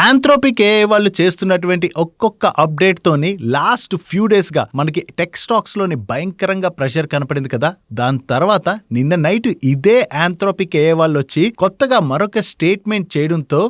Anthropic AI వాళ్ళు చేస్తున్నటువంటి ఒక్కొక్క అప్డేట్ తోని లాస్ట్ ఫ్యూ డేస్ గా మనకి టెక్ స్టాక్స్ లోని భయంకరంగా ప్రెషర్ కనపడింది కదా. దాని తర్వాత నిన్న నైట్ ఇదే ఆంథ్రోపిక్ ఏఐ వాళ్ళు వచ్చి కొత్తగా మరొక స్టేట్మెంట్ చేయడంతో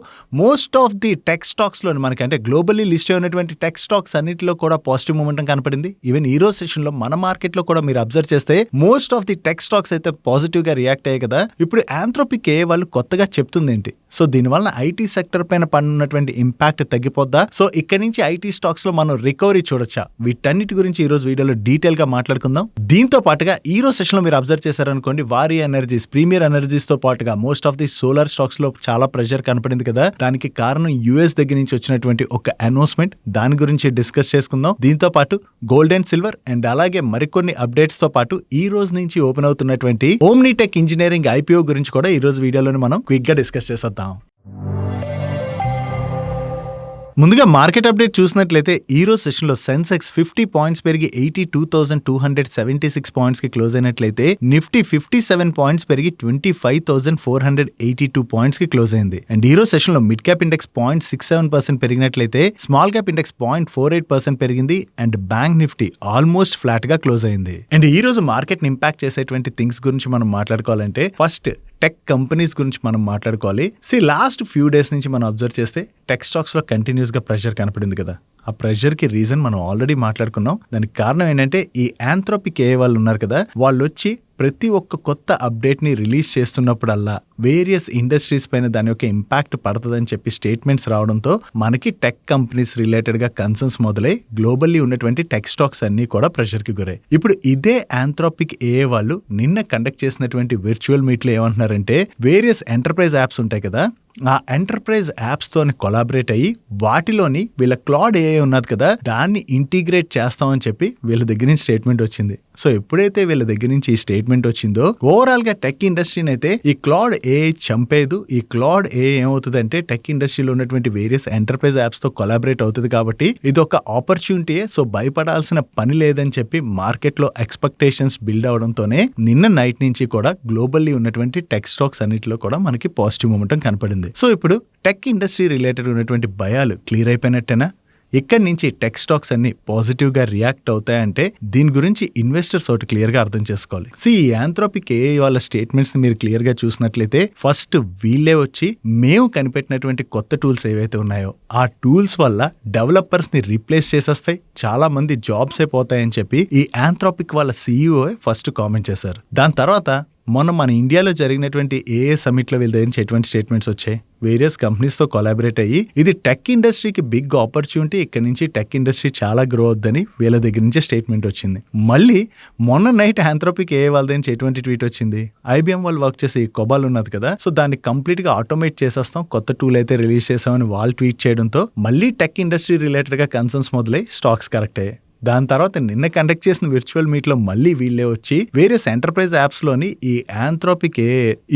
most of the tech stocks లోని మనకి అంటే గ్లోబల్లీ లిస్ట్ అయినటువంటి టెక్ స్టాక్స్ అన్నిటిలో కూడా పాజిటివ్ మూమెంటం కనపడింది. ఈవెన్ ఈ రోజు సెషన్ లో మన మార్కెట్ లో కూడా మీరు అబ్జర్వ్ చేస్తే most of the tech stocks అయితే పాజిటివ్ గా రియాక్ట్ అయ్యాయి కదా. ఇప్పుడు ఆంథ్రోపిక్ ఏఐ వాళ్ళు కొత్తగా చెప్తుంది ఏంటి? సో దీనివల్ల ఐటీ సెక్టర్ పైన పడినటువంటి ఇంపాక్ట్ తగ్గిపోద్దా? సో ఇక్కడ నుంచి ఐటీ స్టాక్స్ లో మనం రికవరీ చూడొచ్చా? వీటన్నిటి గురించి ఈ రోజు వీడియోలో డీటెయిల్ గా మాట్లాడుకుందాం. దీంతో పాటుగా ఈ రోజు సెషన్ లో మీరు అబ్జర్వ్ చేశారనుకోండి, వారి ఎనర్జీస్, ప్రీమియర్ ఎనర్జీస్ తో పాటుగా most of the solar stocks లో చాలా ప్రెషర్ కనపడింది కదా. దానికి కారణం యుఎస్ దగ్గర నుంచి వచ్చినటువంటి ఒక అనౌన్స్మెంట్. దాని గురించి డిస్కస్ చేసుకుందాం. దీంతో పాటు గోల్డ్ అండ్ సిల్వర్ అండ్ అలాగే మరికొన్ని అప్డేట్స్ తో పాటు ఈ రోజు నుంచి ఓపెన్ అవుతున్నటువంటి ఓమ్నిటెక్ ఇంజనీరింగ్ ఐపీఓ గురించి కూడా ఈ రోజు వీడియోలో మనం క్విక్ గా డిస్కస్ చేసేద్దాం. ముందుగా మార్కెట్ అప్డేట్ చూసినట్లయితే ఈ రోజు సెషన్ లో సెన్సెక్స్ 50 పాయింట్స్ పెరిగి 82,276 పాయింట్స్ కి క్లోజ్ అయినట్లయితే నిఫ్టీ 57 పాయింట్స్ పెరిగి 25,482 పాయింట్స్ కి క్లోజ్ అయింది. అండ్ ఈ రోజు సెషన్ లో మిడ్ క్యాప్ ఇండెక్స్ 0.67% పెరిగినట్లయితే స్మాల్ క్యాప్ ఇండెక్స్ 0.48% పెరిగింది. And bank Nifty almost flat గా క్లోజ్ అయింది. అండ్ ఈ రోజు మార్కెట్ ని ఇంపాక్ట్ చేసేటువంటి థింగ్స్ గురించి మనం మాట్లాడుకోవాలంటే ఫస్ట్ టెక్ కంపెనీస్ గురించి మనం మాట్లాడుకోవాలి. లాస్ట్ ఫ్యూ డేస్ నుంచి మనం అబ్జర్వ్ చేస్తే టెక్ స్టాక్స్ లో కంటిన్యూస్ గా ప్రెషర్ కనపడింది కదా. ఆ ప్రెషర్ కి రీజన్ మనం ఆల్రెడీ మాట్లాడుకున్నాం. దానికి కారణం ఏంటంటే ఈ ఆంథ్రోపిక్ ఏఐ వాళ్ళు ఉన్నారు కదా, వాళ్ళు వచ్చి ప్రతి ఒక్క కొత్త అప్డేట్ ని రిలీజ్ చేస్తున్నప్పుడల్లా వేరియస్ ఇండస్ట్రీస్ పైన దాని యొక్క ఇంపాక్ట్ పడుతుందని చెప్పి స్టేట్మెంట్స్ రావడంతో మనకి టెక్ కంపెనీస్ రిలేటెడ్ గా కన్సర్న్స్ మొదలై గ్లోబల్లీ ఉన్నటువంటి టెక్ స్టాక్స్ అన్ని కూడా ప్రెషర్ కి గురై. ఇప్పుడు ఇదే ఆంథ్రోపిక్ ఏఐ వాళ్ళు నిన్న కండక్ట్ చేసినటువంటి వర్చువల్ మీట్ లో ఏమంటున్నారంటే వేరియస్ ఎంటర్ప్రైజ్ యాప్స్ ఉంటాయి కదా, ఆ ఎంటర్ప్రైజ్ యాప్స్ తోని కొలాబరేట్ అయ్యి వాటిలోని వీళ్ళ క్లౌడ్ ఏఐ ఉన్నది కదా దాన్ని ఇంటిగ్రేట్ చేస్తామని చెప్పి వీళ్ళ దగ్గర నుంచి స్టేట్మెంట్ వచ్చింది. సో ఎప్పుడైతే వీళ్ళ దగ్గర నుంచి ఈ స్టేట్మెంట్ వచ్చిందో ఓవరాల్ గా టెక్ ఇండస్ట్రీని అయితే ఈ క్లౌడ్ ఏఐ చంపేదు. ఈ క్లౌడ్ ఏఐ ఏమవుతుంది అంటే టెక్ ఇండస్ట్రీలో ఉన్నటువంటి వేరియస్ ఎంటర్ప్రైజ్ యాప్స్ తో కొలాబరేట్ అవుతుంది కాబట్టి ఇది ఒక ఆపర్చునిటీయే. సో భయపడాల్సిన పని లేదని చెప్పి మార్కెట్ లో ఎక్స్పెక్టేషన్స్ బిల్డ్ అవడంతోనే నిన్న నైట్ నుంచి కూడా గ్లోబల్లీ ఉన్నటువంటి టెక్ స్టాక్స్ అన్నిటిలో కూడా మనకి పాజిటివ్ మూమెంటం కనపడింది. సో ఇప్పుడు టెక్ ఇండస్ట్రీ రిలేటెడ్ ఉన్నటువంటి భయాలు క్లియర్ అయిపోయినట్టేనా? ఇక్కడి నుంచి టెక్ స్టాక్స్ అన్ని పాజిటివ్ గా రియాక్ట్ అవుతాయంటే దీని గురించి ఇన్వెస్టర్స్ ఒకటి క్లియర్ గా అర్థం చేసుకోవాలి. ఈ ఆంథ్రోపిక్ ఏఐ వాళ్ళ స్టేట్మెంట్స్ మీరు క్లియర్ గా చూసినట్లయితే ఫస్ట్ వీళ్ళే వచ్చి మేము కనిపెట్టినటువంటి కొత్త టూల్స్ ఏవైతే ఉన్నాయో ఆ టూల్స్ వల్ల డెవలపర్స్ ని రీప్లేస్ చేసేస్తాయి, చాలా మంది జాబ్స్ అయిపోతాయని చెప్పి ఈ ఆంథ్రోపిక్ వాళ్ళ CEO ఫస్ట్ కామెంట్ చేశారు. దాని తర్వాత మొన్న మన ఇండియాలో జరిగినటువంటి ఏఏ సమిట్ లో వీళ్ళ దగ్గర నుంచి ఎటువంటి స్టేట్మెంట్స్ వచ్చాయి? వేరియస్ కంపెనీస్ తో కొలాబరేట్ అయ్యి ఇది టెక్ ఇండస్ట్రీకి బిగ్ ఆపర్చునిటీ, ఇక్కడ నుంచి టెక్ ఇండస్ట్రీ చాలా గ్రో అవుద్దని వీళ్ళ దగ్గర నుంచి స్టేట్మెంట్ వచ్చింది. మళ్ళీ మొన్న నైట్ ఆంథ్రోపిక్ ఏఐ వాళ్ళ దగ్గర నుంచి ఎటువంటి ట్వీట్ వచ్చింది? IBM వాళ్ళు వర్క్ చేసే కొబాల్ ఉన్నది కదా, సో దాన్ని కంప్లీట్ గా ఆటోమేట్ చేసేస్తాం, కొత్త టూల్ అయితే రిలీజ్ చేసామని వాళ్ళు ట్వీట్ చేయడంతో మళ్ళీ టెక్ ఇండస్ట్రీ రిలేటెడ్ గా కన్సర్న్స్ మొదలై స్టాక్స్ కరెక్ట్ అయ్యాయి. దాని తర్వాత నిన్న కండక్ట్ చేసిన విర్చువల్ మీట్ లో మళ్ళీ వీళ్ళే వచ్చి వేరియస్ ఎంటర్ప్రైజ్ యాప్స్ లోని ఈ ఆంథ్రోపిక్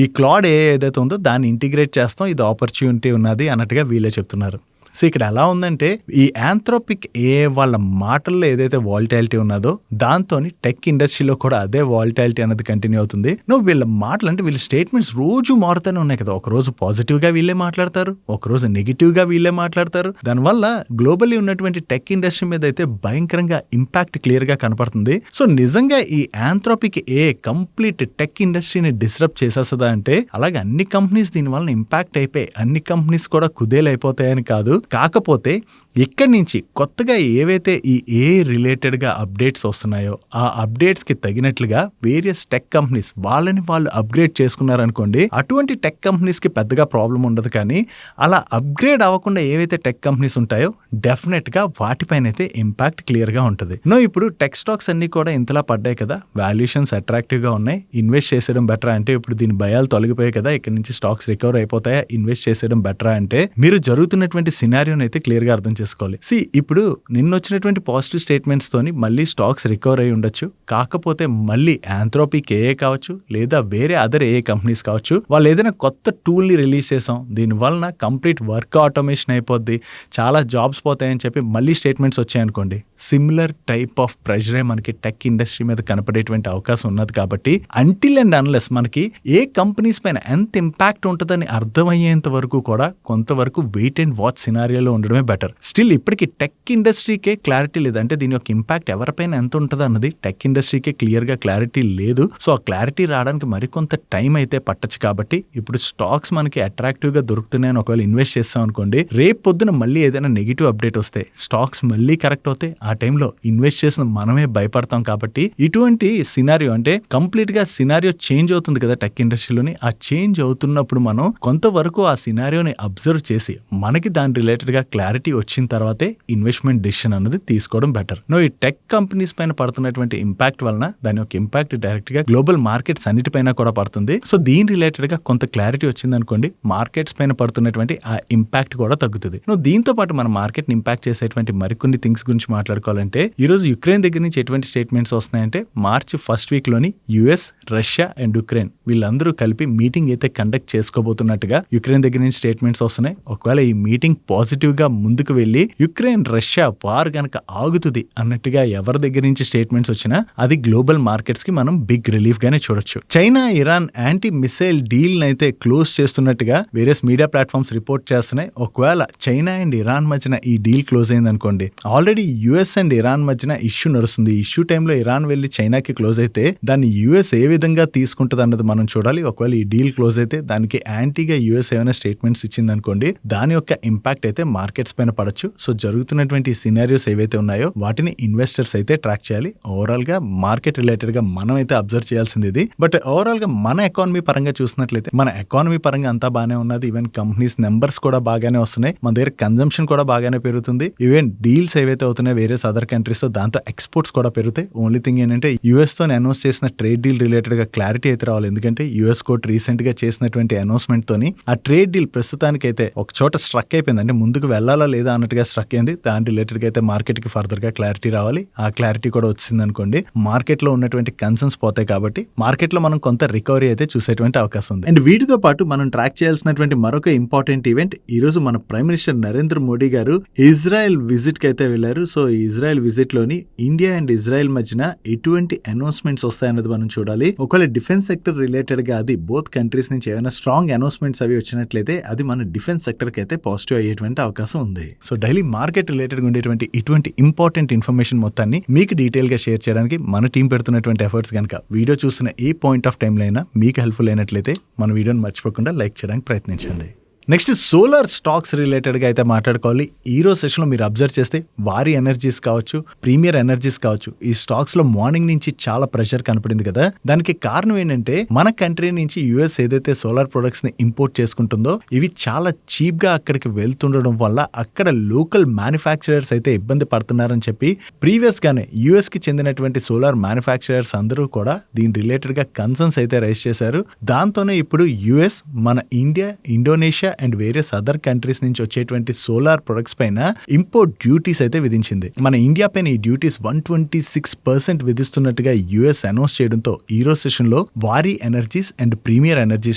ఈ క్లౌడ్ ఏదైతే ఉందో దాన్ని ఇంటిగ్రేట్ చేస్తాం, ఇది ఆపర్చునిటీ ఉన్నది అన్నట్టుగా వీళ్ళే చెప్తున్నారు. సో ఇక్కడ ఎలా ఉందంటే ఈ ఆంథ్రోపిక్ ఏఐ వాళ్ళ మాటల్లో ఏదైతే వాలిటాలిటీ ఉన్నదో దాంతో టెక్ ఇండస్ట్రీలో కూడా అదే వాలిటాలిటీ అనేది కంటిన్యూ అవుతుంది. వీళ్ళ మాటలు అంటే వీళ్ళ స్టేట్మెంట్స్ రోజు మారుతూనే ఉన్నాయి కదా. ఒక రోజు పాజిటివ్ గా వీళ్ళే మాట్లాడతారు, ఒక రోజు నెగిటివ్ గా వీళ్ళే మాట్లాడతారు. దానివల్ల గ్లోబల్లీ ఉన్నటువంటి టెక్ ఇండస్ట్రీ మీద అయితే భయంకరంగా ఇంపాక్ట్ క్లియర్ గా కనపడుతుంది. సో నిజంగా ఈ ఆంథ్రోపిక్ ఏఐ కంప్లీట్ టెక్ ఇండస్ట్రీని డిస్టర్బ్ చేసేస్తుందా అంటే అలాగే అన్ని కంపెనీస్ దీనివల్ల ఇంపాక్ట్ అయిపోయి అన్ని కంపెనీస్ కూడా కుదేలైపోతాయని కాదు. కాకపోతే ఇక్కడి నుంచి కొత్తగా ఏవైతే ఈ ఏఐ రిలేటెడ్ గా అప్డేట్స్ వస్తున్నాయో ఆ అప్డేట్స్ కి తగినట్లుగా వేరియస్ టెక్ కంపెనీస్ వాళ్ళని వాళ్ళు అప్గ్రేడ్ చేసుకున్నారనుకోండి, అటువంటి టెక్ కంపెనీస్ కి పెద్దగా ప్రాబ్లం ఉండదు. కానీ అలా అప్గ్రేడ్ అవ్వకుండా ఏవైతే టెక్ కంపెనీస్ ఉంటాయో డెఫినెట్ గా వాటిపైన అయితే ఇంపాక్ట్ క్లియర్ గా ఉంటుంది. ఇప్పుడు టెక్ స్టాక్స్ అన్ని కూడా ఇంతలా పడ్డాయి కదా, వాల్యుయేషన్స్ అట్రాక్టివ్ గా ఉన్నాయి, ఇన్వెస్ట్ చేసేయడం బెటరా అంటే ఇప్పుడు దీని భయాలు తొలగిపోయాయి కదా, ఇక్కడ నుంచి స్టాక్స్ రికవర్ అయిపోతాయా, ఇన్వెస్ట్ చేసేయడం బెటరా అంటే మీరు జరుగుతున్నటువంటి సినారియోని అయితే క్లియర్ గా అర్థం చేసుకోవాలి. చేసుకోవాలి. ఇప్పుడు నిన్న వచ్చినటువంటి పాజిటివ్ స్టేట్మెంట్స్ తోని మళ్ళీ స్టాక్స్ రికవర్ అయి ఉండొచ్చు. కాకపోతే మళ్ళీ ఆంథ్రోపిక్ ఏఏ కావచ్చు, లేదా వేరే అదర్ ఏఏ కంపెనీస్ కావచ్చు, వాళ్ళు ఏదైనా కొత్త టూల్ ని రిలీజ్ చేసాం, దీని వలన కంప్లీట్ వర్క్ ఆటోమేషన్ అయిపోద్ది, చాలా జాబ్స్ పోతాయని చెప్పి మళ్ళీ స్టేట్మెంట్స్ వచ్చాయనుకోండి, సిమిలర్ టైప్ ఆఫ్ ప్రెషరే మనకి టెక్ ఇండస్ట్రీ మీద కనపడేటువంటి అవకాశం ఉన్నది. కాబట్టి అంటిల్ అండ్ అన్లెస్ మనకి ఏ కంపెనీస్ పైన ఎంత ఇంపాక్ట్ ఉంటుందని అర్థమయ్యేంత వరకు కూడా కొంతవరకు వెయిట్ అండ్ వాచ్ సినారియోలో ఉండడమే బెటర్. స్టిల్ ఇప్పటికి టెక్ ఇండస్ట్రీకే క్లారిటీ లేదు, అంటే దీని యొక్క ఇంపాక్ట్ ఎవరిపైన ఎంత ఉంటుంది అన్నది టెక్ ఇండస్ట్రీకే క్లియర్ గా క్లారిటీ లేదు. సో ఆ క్లారిటీ రావడానికి మరికొంత టైం అయితే పట్టచ్చు. కాబట్టి ఇప్పుడు స్టాక్స్ మనకి అట్రాక్టివ్ గా దొరుకుతున్నాయని ఒకవేళ ఇన్వెస్ట్ చేస్తాం అనుకోండి, రేపు పొద్దున మళ్ళీ ఏదైనా నెగిటివ్ అప్డేట్ వస్తే స్టాక్స్ మళ్ళీ కరెక్ట్ అవుతాయి, ఆ టైంలో ఇన్వెస్ట్ చేసిన మనమే భయపడతాం. కాబట్టి ఇటువంటి సినారియో అంటే కంప్లీట్ గా సినారియో చేంజ్ అవుతుంది కదా టెక్ ఇండస్ట్రీలోని, ఆ చేంజ్ అవుతున్నప్పుడు మనం కొంతవరకు ఆ సినారియోని అబ్జర్వ్ చేసి మనకి దాని రిలేటెడ్ గా క్లారిటీ వచ్చిన తర్వాతే ఇన్వెస్ట్మెంట్ డిసిషన్ అన్నది తీసుకోవడం బెటర్. ఈ టెక్ కంపెనీస్ పైన పడుతున్నటువంటి ఇంపాక్ట్ వలన దాని యొక్క ఇంపాక్ట్ డైరెక్ట్ గా గ్లోబల్ మార్కెట్స్ అన్నిటిపైన కూడా పడుతుంది. సో దీని రిలేటెడ్ గా కొంత క్లారిటీ వచ్చింది అనుకోండి, మార్కెట్స్ పైన పడుతున్నటువంటి ఆ ఇంపాక్ట్ కూడా తగ్గుతుంది. దీంతో పాటు మన మార్కెట్ ని ఇంపాక్ట్ చేసేటువంటి మరికొన్ని థింగ్స్ గురించి మాట్లాడుకోవాలంటే, ఈ రోజు యుక్రెయిన్ దగ్గర నుంచి ఎటువంటి స్టేట్మెంట్స్ వస్తున్నాయంటే, మార్చి ఫస్ట్ వీక్ లోని యుఎస్, రష్యా అండ్ యుక్రెయిన్ వీళ్ళందరూ కలిపి మీటింగ్ అయితే కండక్ట్ చేసుకోబోతున్నట్టుగా యుక్రెయిన్ దగ్గర నుంచి స్టేట్మెంట్స్ వస్తున్నాయి. ఒకవేళ ఈ మీటింగ్ పాజిటివ్ గా ముందుకు వెళ్లి యుక్రెయిన్ రష్యా వార్ గనక ఆగుతుంది అన్నట్టుగా ఎవరి దగ్గర నుంచి స్టేట్మెంట్స్ వచ్చినా అది గ్లోబల్ మార్కెట్స్ కి మనం బిగ్ రిలీఫ్ గానే చూడొచ్చు. China Iran anti missile deal అయితే క్లోజ్ చేస్తున్నట్టుగా వేరియస్ మీడియా ప్లాట్ఫామ్స్ రిపోర్ట్ చేస్తున్నాయి. ఒకవేళ చైనా అండ్ ఇరాన్ మధ్యన ఈ డీల్ క్లోజ్ అయింది అనుకోండి, ఆల్రెడీ యుఎస్ అండ్ ఇరాన్ మధ్యన ఇష్యూ నడుస్తుంది. ఈ ఇష్యూ టైంలో ఇరాన్ వెళ్లి చైనాకి క్లోజ్ అయితే దాన్ని యుఎస్ ఏ విధంగా తీసుకుంటుంది అన్నది మనం చూడాలి. ఒకవేళ ఈ డీల్ క్లోజ్ అయితే దానికి యాంటీగా యుఎస్ ఏమైనా స్టేట్మెంట్స్ ఇచ్చింది అనుకోండి, దాని యొక్క ఇంపాక్ట్ అయితే మార్కెట్స్ పైన పడచ్చు. సో జరుగుతున్నటువంటి సినారియోస్ ఏవైతే ఉన్నాయో వాటిని ఇన్వెస్టర్స్ అయితే ట్రాక్ చేయాలి. ఓవరాల్ గా మార్కెట్ రిలేటెడ్ గా మనం అయితే అబ్జర్వ్ చేయాల్సింది ఇది. బట్ ఓవరాల్ గా మన ఎకానమీ పరంగా చూసినట్లయితే మన ఎకానమీ పరంగా అంతా బాగానే ఉన్నది. ఈవెన్ కంపెనీస్ నెంబర్స్ కూడా బాగానే వస్తున్నాయి, మన దగ్గర కన్జంప్షన్ కూడా బాగానే పెరుగుతుంది. ఈవెన్ డీల్స్ ఏవైతే అవుతున్నాయి వేరే అదర్ కంట్రీస్ తో, దాంతో ఎక్స్పోర్ట్స్ కూడా పెరుగుతాయి. ఓన్లీ థింగ్ ఏంటంటే యుఎస్ తో అనౌన్స్ చేసిన ట్రేడ్ డీల్ రిలేటెడ్ గా క్లారిటీ అయితే రావాలి. ఎందుకంటే యుఎస్ కోర్ట్ రీసెంట్ గా చేసినటువంటి అనౌన్స్మెంట్ తోని ఆ ట్రేడ్ డీల్ ప్రస్తుతానికి అయితే ఒక చోట స్ట్రక్ అయిపోయింది, అంటే ముందుకు వెళ్ళాలా లేదా అన్నట్టుగా స్ట్రక్ అయింది. దాని రిలేటెడ్ గా అయితే మార్కెట్ కి ఫర్దర్ గా క్లారిటీ రావాలి. ఆ క్లారిటీ కూడా వచ్చింది అనుకోండి, మార్కెట్ లో ఉన్నటువంటి కన్సర్న్స్ పోతాయి. కాబట్టి మార్కెట్ లో మనం కొంత రికవరీ అయితే చూసేటువంటి అవకాశం ఉంది. అండ్ వీటితో పాటు మనం ట్రాక్ చేయాల్సినటువంటి మరొక ఇంపార్టెంట్ ఈవెంట్, ఈ రోజు మన ప్రైమ్ మినిస్టర్ నరేంద్ర మోడీ గారు ఇజ్రాయెల్ విజిట్ కి అయితే వెళ్లారు. సో ఈ ఇజ్రాయెల్ విజిట్ లోని ఇండియా అండ్ ఇజ్రాయెల్ మధ్యన ఎటువంటి అనౌన్స్మెంట్స్ వస్తాయన్నది మనం చూడాలి. ఒకవేళ డిఫెన్స్ సెక్టర్ రిలేటెడ్ గా అది బోత్ కంట్రీస్ నుంచి ఏమైనా స్ట్రాంగ్ అనౌన్స్మెంట్స్ అవి వచ్చినట్లయితే అది మన డిఫెన్స్ సెక్టర్ కి అయితే పాజిటివ్ అయ్యేటువంటి అవకాశం ఉంది. సో డైలీ మార్కెట్ రిలేటెడ్ గా ఉండేటువంటి ఇటువంటి ఇంపార్టెంట్ ఇన్ఫర్మేషన్ మొత్తాన్ని మీకు డీటెయిల్ గా షేర్ చేయడానికి మన టీం పెడుతున్నటువంటి ఎఫర్ట్స్ కనుక వీడియో చూస్తున్న ఏ పాయింట్ ఆఫ్ టైం లో అయినా మీకు హెల్ప్ఫుల్ అయినట్లయితే మన వీడియోని మర్చిపోకుండా లైక్ చేయడానికి ప్రయత్నించండి. నెక్స్ట్ సోలార్ స్టాక్స్ రిలేటెడ్గా అయితే మాట్లాడుకోవాలి. ఈ రోజు సెషన్లో మీరు అబ్జర్వ్ చేస్తే వారి ఎనర్జీస్ కావచ్చు, ప్రీమియర్ ఎనర్జీస్ కావచ్చు, ఈ స్టాక్స్లో మార్నింగ్ నుంచి చాలా ప్రెషర్ కనపడింది కదా. దానికి కారణం ఏంటంటే మన కంట్రీ నుంచి యుఎస్ ఏదైతే సోలార్ ప్రొడక్ట్స్ని ఇంపోర్ట్ చేసుకుంటుందో ఇవి చాలా చీప్గా అక్కడికి వెళ్తుండడం వల్ల అక్కడ లోకల్ మ్యానుఫ్యాక్చరర్స్ అయితే ఇబ్బంది పడుతున్నారని చెప్పి ప్రీవియస్గానే యుఎస్కి చెందినటువంటి సోలార్ మ్యానుఫ్యాక్చరర్స్ అందరూ కూడా దీని రిలేటెడ్గా కన్సర్న్స్ అయితే రైజ్ చేశారు. దాంతోనే ఇప్పుడు యుఎస్ మన India, Indonesia and various other countries నుంచి వచ్చేటువంటి సోలార్ ప్రొడక్ట్స్ పైన ఇంపోర్ట్ డ్యూటీస్ అయితే విధించింది. మన ఇండియా పైన ఈ డ్యూటీస్ 126% విధిస్తున్నట్టుగా యుఎస్ అనౌన్స్ చేయడంతో ఈ రోజు సెషన్ లో Waaree Energies and Premier Energy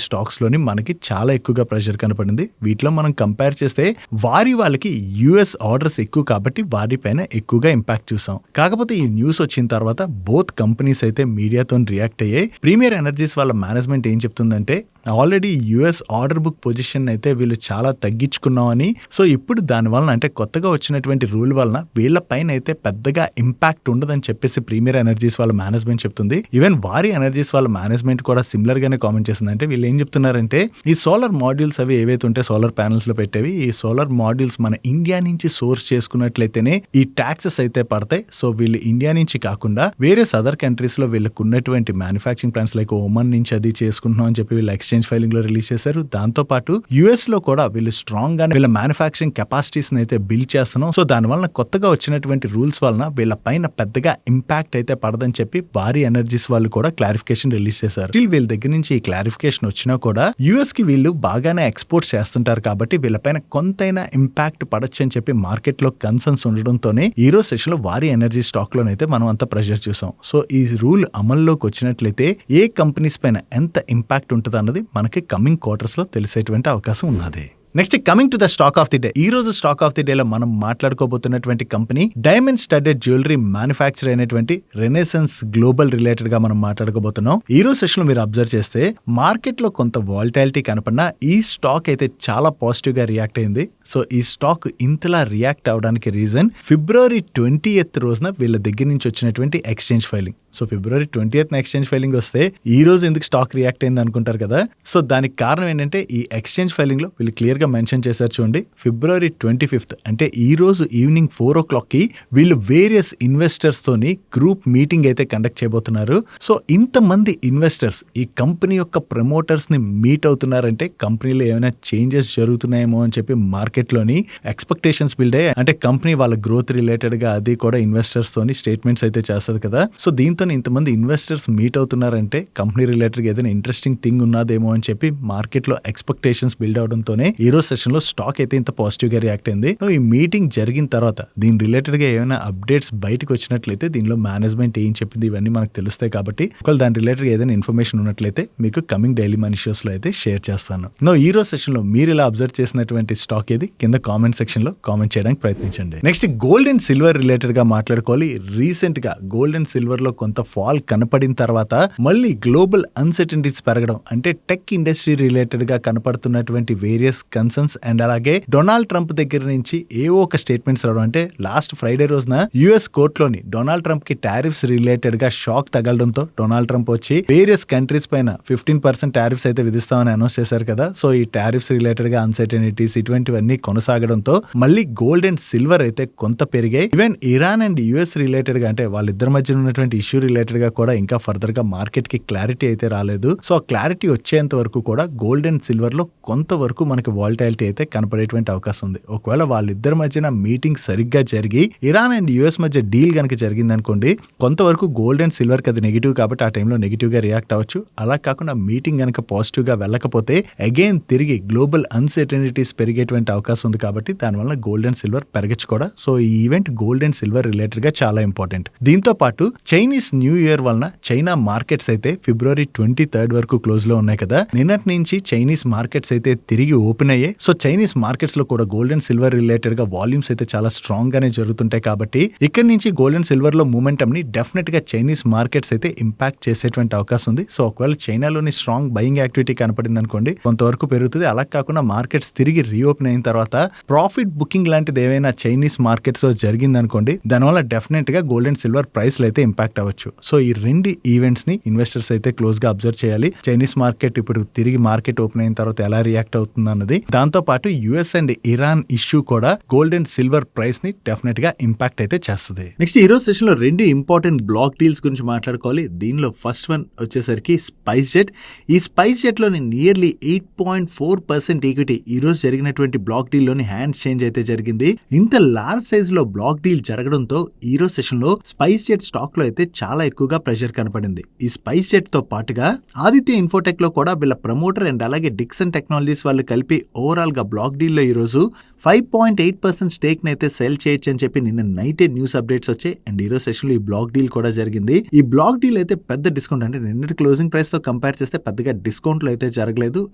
stocks లోని మనకి చాలా ఎక్కువగా ప్రెషర్ కనపడింది. వీటిలో మనం కంపేర్ చేస్తే వాళ్ళకి యుఎస్ ఆర్డర్స్ ఎక్కువ కాబట్టి వారి పైన ఎక్కువగా ఇంపాక్ట్ చూసాం. కాకపోతే ఈ న్యూస్ వచ్చిన తర్వాత బోత్ కంపెనీస్ అయితే మీడియాతో రియాక్ట్ అయ్యాయి. ప్రీమియర్ ఎనర్జీస్ వాళ్ళ మేనేజ్మెంట్ ఏం చెప్తుందంటే already US order book position అయితే వీళ్ళు చాలా తగ్గించుకున్నామని, సో ఇప్పుడు దాని వలన అంటే కొత్తగా వచ్చినటువంటి రూల్ వలన వీళ్ళ పైన అయితే పెద్దగా ఇంపాక్ట్ ఉండదని చెప్పేసి ప్రీమియర్ ఎనర్జీస్ వాళ్ళ మేనేజ్మెంట్ చెప్తుంది. ఈవెన్ వారి ఎనర్జీస్ వాళ్ళ మేనేజ్మెంట్ కూడా సిమిలర్ గానే కామెంట్ చేస్తుంది. అంటే వీళ్ళు ఏం చెప్తున్నారంటే ఈ సోలార్ మాడ్యూల్స్ అవి ఏవైతే ఉంటే సోలార్ ప్యానల్స్ లో పెట్టేవి, ఈ సోలార్ మాడ్యూల్స్ మన ఇండియా నుంచి సోర్స్ చేసుకున్నట్లయితేనే ఈ ట్యాక్సెస్ అయితే పడతాయి. సో వీళ్ళు ఇండియా నుంచి కాకుండా వేరే అదర్ కంట్రీస్ లో వీళ్ళకు ఉన్నటువంటి మ్యానుఫ్యాక్చరింగ్ ప్లాంట్స్ లైక్ ఓమన్ నుంచి అది చేసుకుంటున్నాం అని చెప్పి వీళ్ళు ఎక్స్చేంజ్ ఫైలింగ్ లో రిలీజ్ చేశారు. దాంతో పాటు యుఎస్ లో కూడా వీళ్ళు స్ట్రాంగ్ గా వీళ్ళ మ్యానుఫాక్చరింగ్ కెపాసిటీస్ అయితే బిల్డ్ చేస్తున్నాం. సో దాని వలన కొత్తగా వచ్చినటువంటి రూల్స్ వలన వీళ్ళ పైన పెద్దగా ఇంపాక్ట్ అయితే పడదని చెప్పి భారీ ఎనర్జీస్ వాళ్ళు కూడా క్లారిఫికేషన్ రిలీజ్ చేశారు. వీళ్ళ దగ్గర నుంచి ఈ క్లారిఫికేషన్ వచ్చినా కూడా యుఎస్ కి వీళ్ళు బాగానే ఎక్స్పోర్ట్స్ చేస్తుంటారు కాబట్టి వీళ్ళపైన కొంతైనా ఇంపాక్ట్ పడచ్చు అని చెప్పి మార్కెట్ లో కన్సర్న్స్ ఉండడంతోనే ఈ రోజు సెషన్ లో భారీ ఎనర్జీ స్టాక్ లోనైతే మనం అంతా ప్రెషర్ చూసాం. సో ఈ రూల్ అమల్లోకి వచ్చినట్లయితే ఏ కంపెనీస్ పైన ఎంత ఇంపాక్ట్ ఉంటుంది అన్నది మనకి కమింగ్ క్వార్టర్స్ లో తెలిసేటువంటి అవకాశం ఉన్నది. Next coming to the stock of the day. ఈ రోజు స్టాక్ ఆఫ్ ది డే లో మనం మాట్లాడుకోబోతున్నటువంటి company diamond studded jewellery manufacture అయినటువంటి రెనెసెన్స్ గ్లోబల్ రిలేటెడ్ గా మనం మాట్లాడుకోబోతున్నాం. ఈ రోజు సెషన్ లో మీరు అబ్జర్వ్ చేస్తే మార్కెట్ లో కొంత వాలటాలిటీ కనపడినా ఈ స్టాక్ అయితే చాలా పాజిటివ్ గా రియాక్ట్ అయింది. సో ఈ స్టాక్ ఇంతలా రియాక్ట్ అవడానికి రీజన్ February 20th రోజున వీళ్ళ దగ్గర నుంచి వచ్చినటువంటి exchange filing. So February 20th exchange filing వస్తే ఈ రోజు ఎందుకు స్టాక్ రియాక్ట్ అయింది అనుకుంటారు కదా. సో దానికి కారణం ఏంటంటే ఈ ఎక్స్చేంజ్ ఫైలింగ్ లో వీళ్ళు క్లియర్ గా మెన్షన్ చేశారు చూడండి. February 25th అంటే ఈ రోజు ఈవినింగ్ 4 o'clock కి వీళ్ళు వేరియస్ ఇన్వెస్టర్స్ తోని గ్రూప్ మీటింగ్ అయితే కండక్ట్ చేయబోతున్నారు. సో ఇంతమంది ఇన్వెస్టర్స్ ఈ కంపెనీ యొక్క ప్రమోటర్స్ ని మీట్ అవుతున్నారంటే కంపెనీలో ఏమైనా చేంజెస్ జరుగుతున్నాయేమో అని చెప్పి మార్కెట్ లోని ఎక్స్పెక్టేషన్స్ బిల్డ్ అయ్యాయి. అంటే కంపెనీ వాళ్ళ గ్రోత్ రిలేటెడ్ గా అది కూడా ఇన్వెస్టర్స్ తోని స్టేట్మెంట్స్ అయితే చేస్తుంది కదా. సో దీంతో ఇంతమంది ఇన్వెస్టర్స్ మీట్ అవుతున్నారంటే కంపెనీ రిలేటెడ్ గా ఏదైనా ఇంట్రెస్టింగ్ థింగ్ ఉన్నదేమో అని చెప్పి మార్కెట్ లో ఎక్స్పెక్టేషన్స్ బిల్డ్ అవడంతోనే ఈ రోజు సెషన్ లో స్టాక్ అయితే ఇంత పాజిటివ్ గా రియాక్ట్ అయింది. ఈ మీటింగ్ జరిగిన తర్వాత దీని రిలేటెడ్ గా ఏమైనా అప్డేట్స్ బయటకు వచ్చినట్లయితే దీనిలో మేనేజ్మెంట్ ఏం చెప్పింది ఇవన్నీ మనకు తెలుస్తాయి. కాబట్టి ఒకవేళ దాని రిలేటెడ్ గా ఏదైనా ఇన్ఫర్మేషన్ ఉన్నట్లయితే మీకు కమింగ్ డైలీ మనీ షోస్ లో అయితే షేర్ చేస్తాను. ఈ రోజు సెషన్ లో మీరు ఇలా అబ్జర్వ్ చేసినటువంటి స్టాక్ ఏది కింద కామెంట్ సెక్షన్ లో కామెంట్ చేయడానికి ప్రయత్నించండి. Next gold and silver related గా మాట్లాడుకోవాలి. రీసెంట్ గా గోల్డ్ అండ్ సిల్వర్ లో కొంత ఫాల్ కనపడిన తర్వాత మళ్ళీ గ్లోబల్ అన్సర్టనిటీస్ పెరగడం అంటే టెక్ ఇండస్ట్రీ రిలేటెడ్ గా కనపడుతున్నటువంటి వేరియస్ కన్సర్న్స్ అండ్ అలాగే డొనాల్డ్ ట్రంప్ దగ్గర నుంచి ఏవో ఒక స్టేట్మెంట్స్ రావడం. అంటే లాస్ట్ ఫ్రైడే రోజున యుఎస్ కోర్టులోని డొనాల్డ్ ట్రంప్ కి టారిఫ్స్ రిలేటెడ్ గా షాక్ తగలడంతో డొనాల్డ్ ట్రంప్ వచ్చి వేరియస్ కంట్రీస్ పైన 15% టారిఫ్స్ అయితే విధిస్తామని అనౌన్స్ చేశారు కదా. సో ఈ టారిఫ్స్ రిలేటెడ్ గా అన్సర్టనిటీస్ ఇటువంటివన్నీ కొనసాగడంతో మళ్ళీ గోల్డ్ అండ్ సిల్వర్ అయితే కొంత పెరిగాయి. Even Iran and US related గా అంటే వాళ్ళిద్దరి మధ్య ఉన్నటువంటి ఇష్యూ రిలేటెడ్ గా కూడా ఇంకా ఫర్దర్ గా మార్కెట్ కి క్లారిటీ అయితే రాలేదు. సో ఆ క్లారిటీ వచ్చేంత వరకు కూడా గోల్డ్ అండ్ సిల్వర్ లో కొంతవరకు మనకి వాలటాలిటీ అయితే కనపడేటువంటి అవకాశం ఉంది. ఒకవేళ వాళ్ళిద్దరి మధ్యన మీటింగ్ సరిగ్గా జరిగి ఇరాన్ అండ్ యుఎస్ మధ్య డీల్ కనుక జరిగింది అనుకోండి కొంతవరకు గోల్డ్ అండ్ సిల్వర్ కి అది నెగిటివ్ కాబట్టి ఆ టైంలో నెగిటివ్ గా రియాక్ట్ అవ్వచ్చు. అలా కాకుండా మీటింగ్ కనుక పాజిటివ్ గా వెళ్ళకపోతే అగైన్ తిరిగి గ్లోబల్ అన్సర్టనిటీస్ పెరిగేటువంటి అవకాశం ఉంది. కాబట్టి దానివల్ల గోల్డ్ అండ్ సిల్వర్ పెరగచ్చు కూడా. సో ఈ event gold and silver related గా చాలా ఇంపార్టెంట్. దీంతో పాటు చైనీస్ న్యూ ఇయర్ వలన చైనా మార్కెట్స్ అయితే February 23rd వరకు క్లోజ్ లో ఉన్నాయి కదా. నిన్నటి నుంచి చైనీస్ మార్కెట్స్ అయితే తిరిగి ఓపెన్ అయ్యాయి. సో చైనీస్ మార్కెట్స్ లో కూడా గోల్డ్ అండ్ సిల్వర్ రిలేటెడ్ గా వాల్యూమ్స్ అయితే చాలా స్ట్రాంగ్ గానే జరుగుతుంటాయి. కాబట్టి ఇక్కడ నుంచి గోల్డ్ అండ్ సిల్వర్ లో మూమెంటం ని డెఫినెట్ గా చైనీస్ మార్కెట్స్ అయితే ఇంపాక్ట్ చేసేటువంటి అవకాశం ఉంది. సో ఒకవేళ చైనాలోని స్ట్రాంగ్ బయింగ్ యాక్టివిటీ కనపడింది అనుకోండి కొంతవరకు పెరుగుతుంది. అలా కాకుండా మార్కెట్స్ తిరిగి రీఓపెన్ అయిన తర్వాత ప్రాఫిట్ బుకింగ్ లాంటిది ఏవైనా చైనీస్ మార్కెట్స్ లో జరిగింది అనుకోండి దానివల్ల డెఫినెట్ గా గోల్డ్ అండ్ సిల్వర్ ప్రైస్ అయితే ఇంపాక్ట్ అవ్వచ్చు. సో ఈ రెండు ఈవెంట్స్ ని ఇన్వెస్టర్స్ అయితే క్లోజ్ గా అబ్జర్వ్ చేయాలి. చైనీస్ మార్కెట్ ఇప్పుడు తిరిగి మార్కెట్ ఓపెన్ అయిన తర్వాత ఎలా రియాక్ట్ అవుతుంది అన్నది. దాంతో పాటు యుఎస్ అండ్ ఇరాన్ ఇష్యూ కూడా గోల్డ్ అండ్ సిల్వర్ ప్రైస్ ని డెఫినెట్ గా ఇంపాక్ట్ అయితే చేస్తుంది. నెక్స్ట్ ఈ రోజు సెషన్ లో రెండు ఇంపార్టెంట్ బ్లాక్ డీల్స్ గురించి మాట్లాడుకోవాలి. దీనిలో ఫస్ట్ వన్ వచ్చేసరికి స్పైస్ జెట్. ఈ స్పైస్ జెట్ లోని నియర్లీ 8.4% ఈక్విటీ ఈ రోజు జరిగినటువంటి బ్లాక్ డీల్ లోని హ్యాండ్స్ చేంజ్ అయితే జరిగింది. ఇంత లార్జ్ సైజ్ లో బ్లాక్ డీల్ జరగడంతో ఈ రోజు సెషన్ లో స్పైస్ జెట్ స్టాక్ లో అయితే చాలా ఎక్కువగా ప్రెషర్ కనపడింది. ఈ స్పైస్ జెట్ తో పాటుగా ఆదిత్య ఇన్ఫోటెక్ లో కూడా వీళ్ళ ప్రమోటర్ అండ్ అలాగే డిక్సన్ టెక్నాలజీస్ వాళ్ళు కలిపి ఓవరాల్ గా బ్లాక్ డీల్ లో ఈ రోజు 5.8% స్టేక్ నైతే సెల్ చేయొచ్చు అని చెప్పి నిన్న నైటే న్యూస్ అప్డేట్స్ వచ్చాయి. అండ్ ఈ రోజు సెషన్ లో ఈ బ్లాక్ డీల్ కూడా జరిగింది. ఈ బ్లాక్ డీల్ అయితే పెద్ద డిస్కౌంట్ అంటే నిన్నటి క్లోజింగ్ ప్రైస్ తో కంపేర్ చేస్తే పెద్దగా డిస్కౌంట్ లో అయితే జరగలేదు.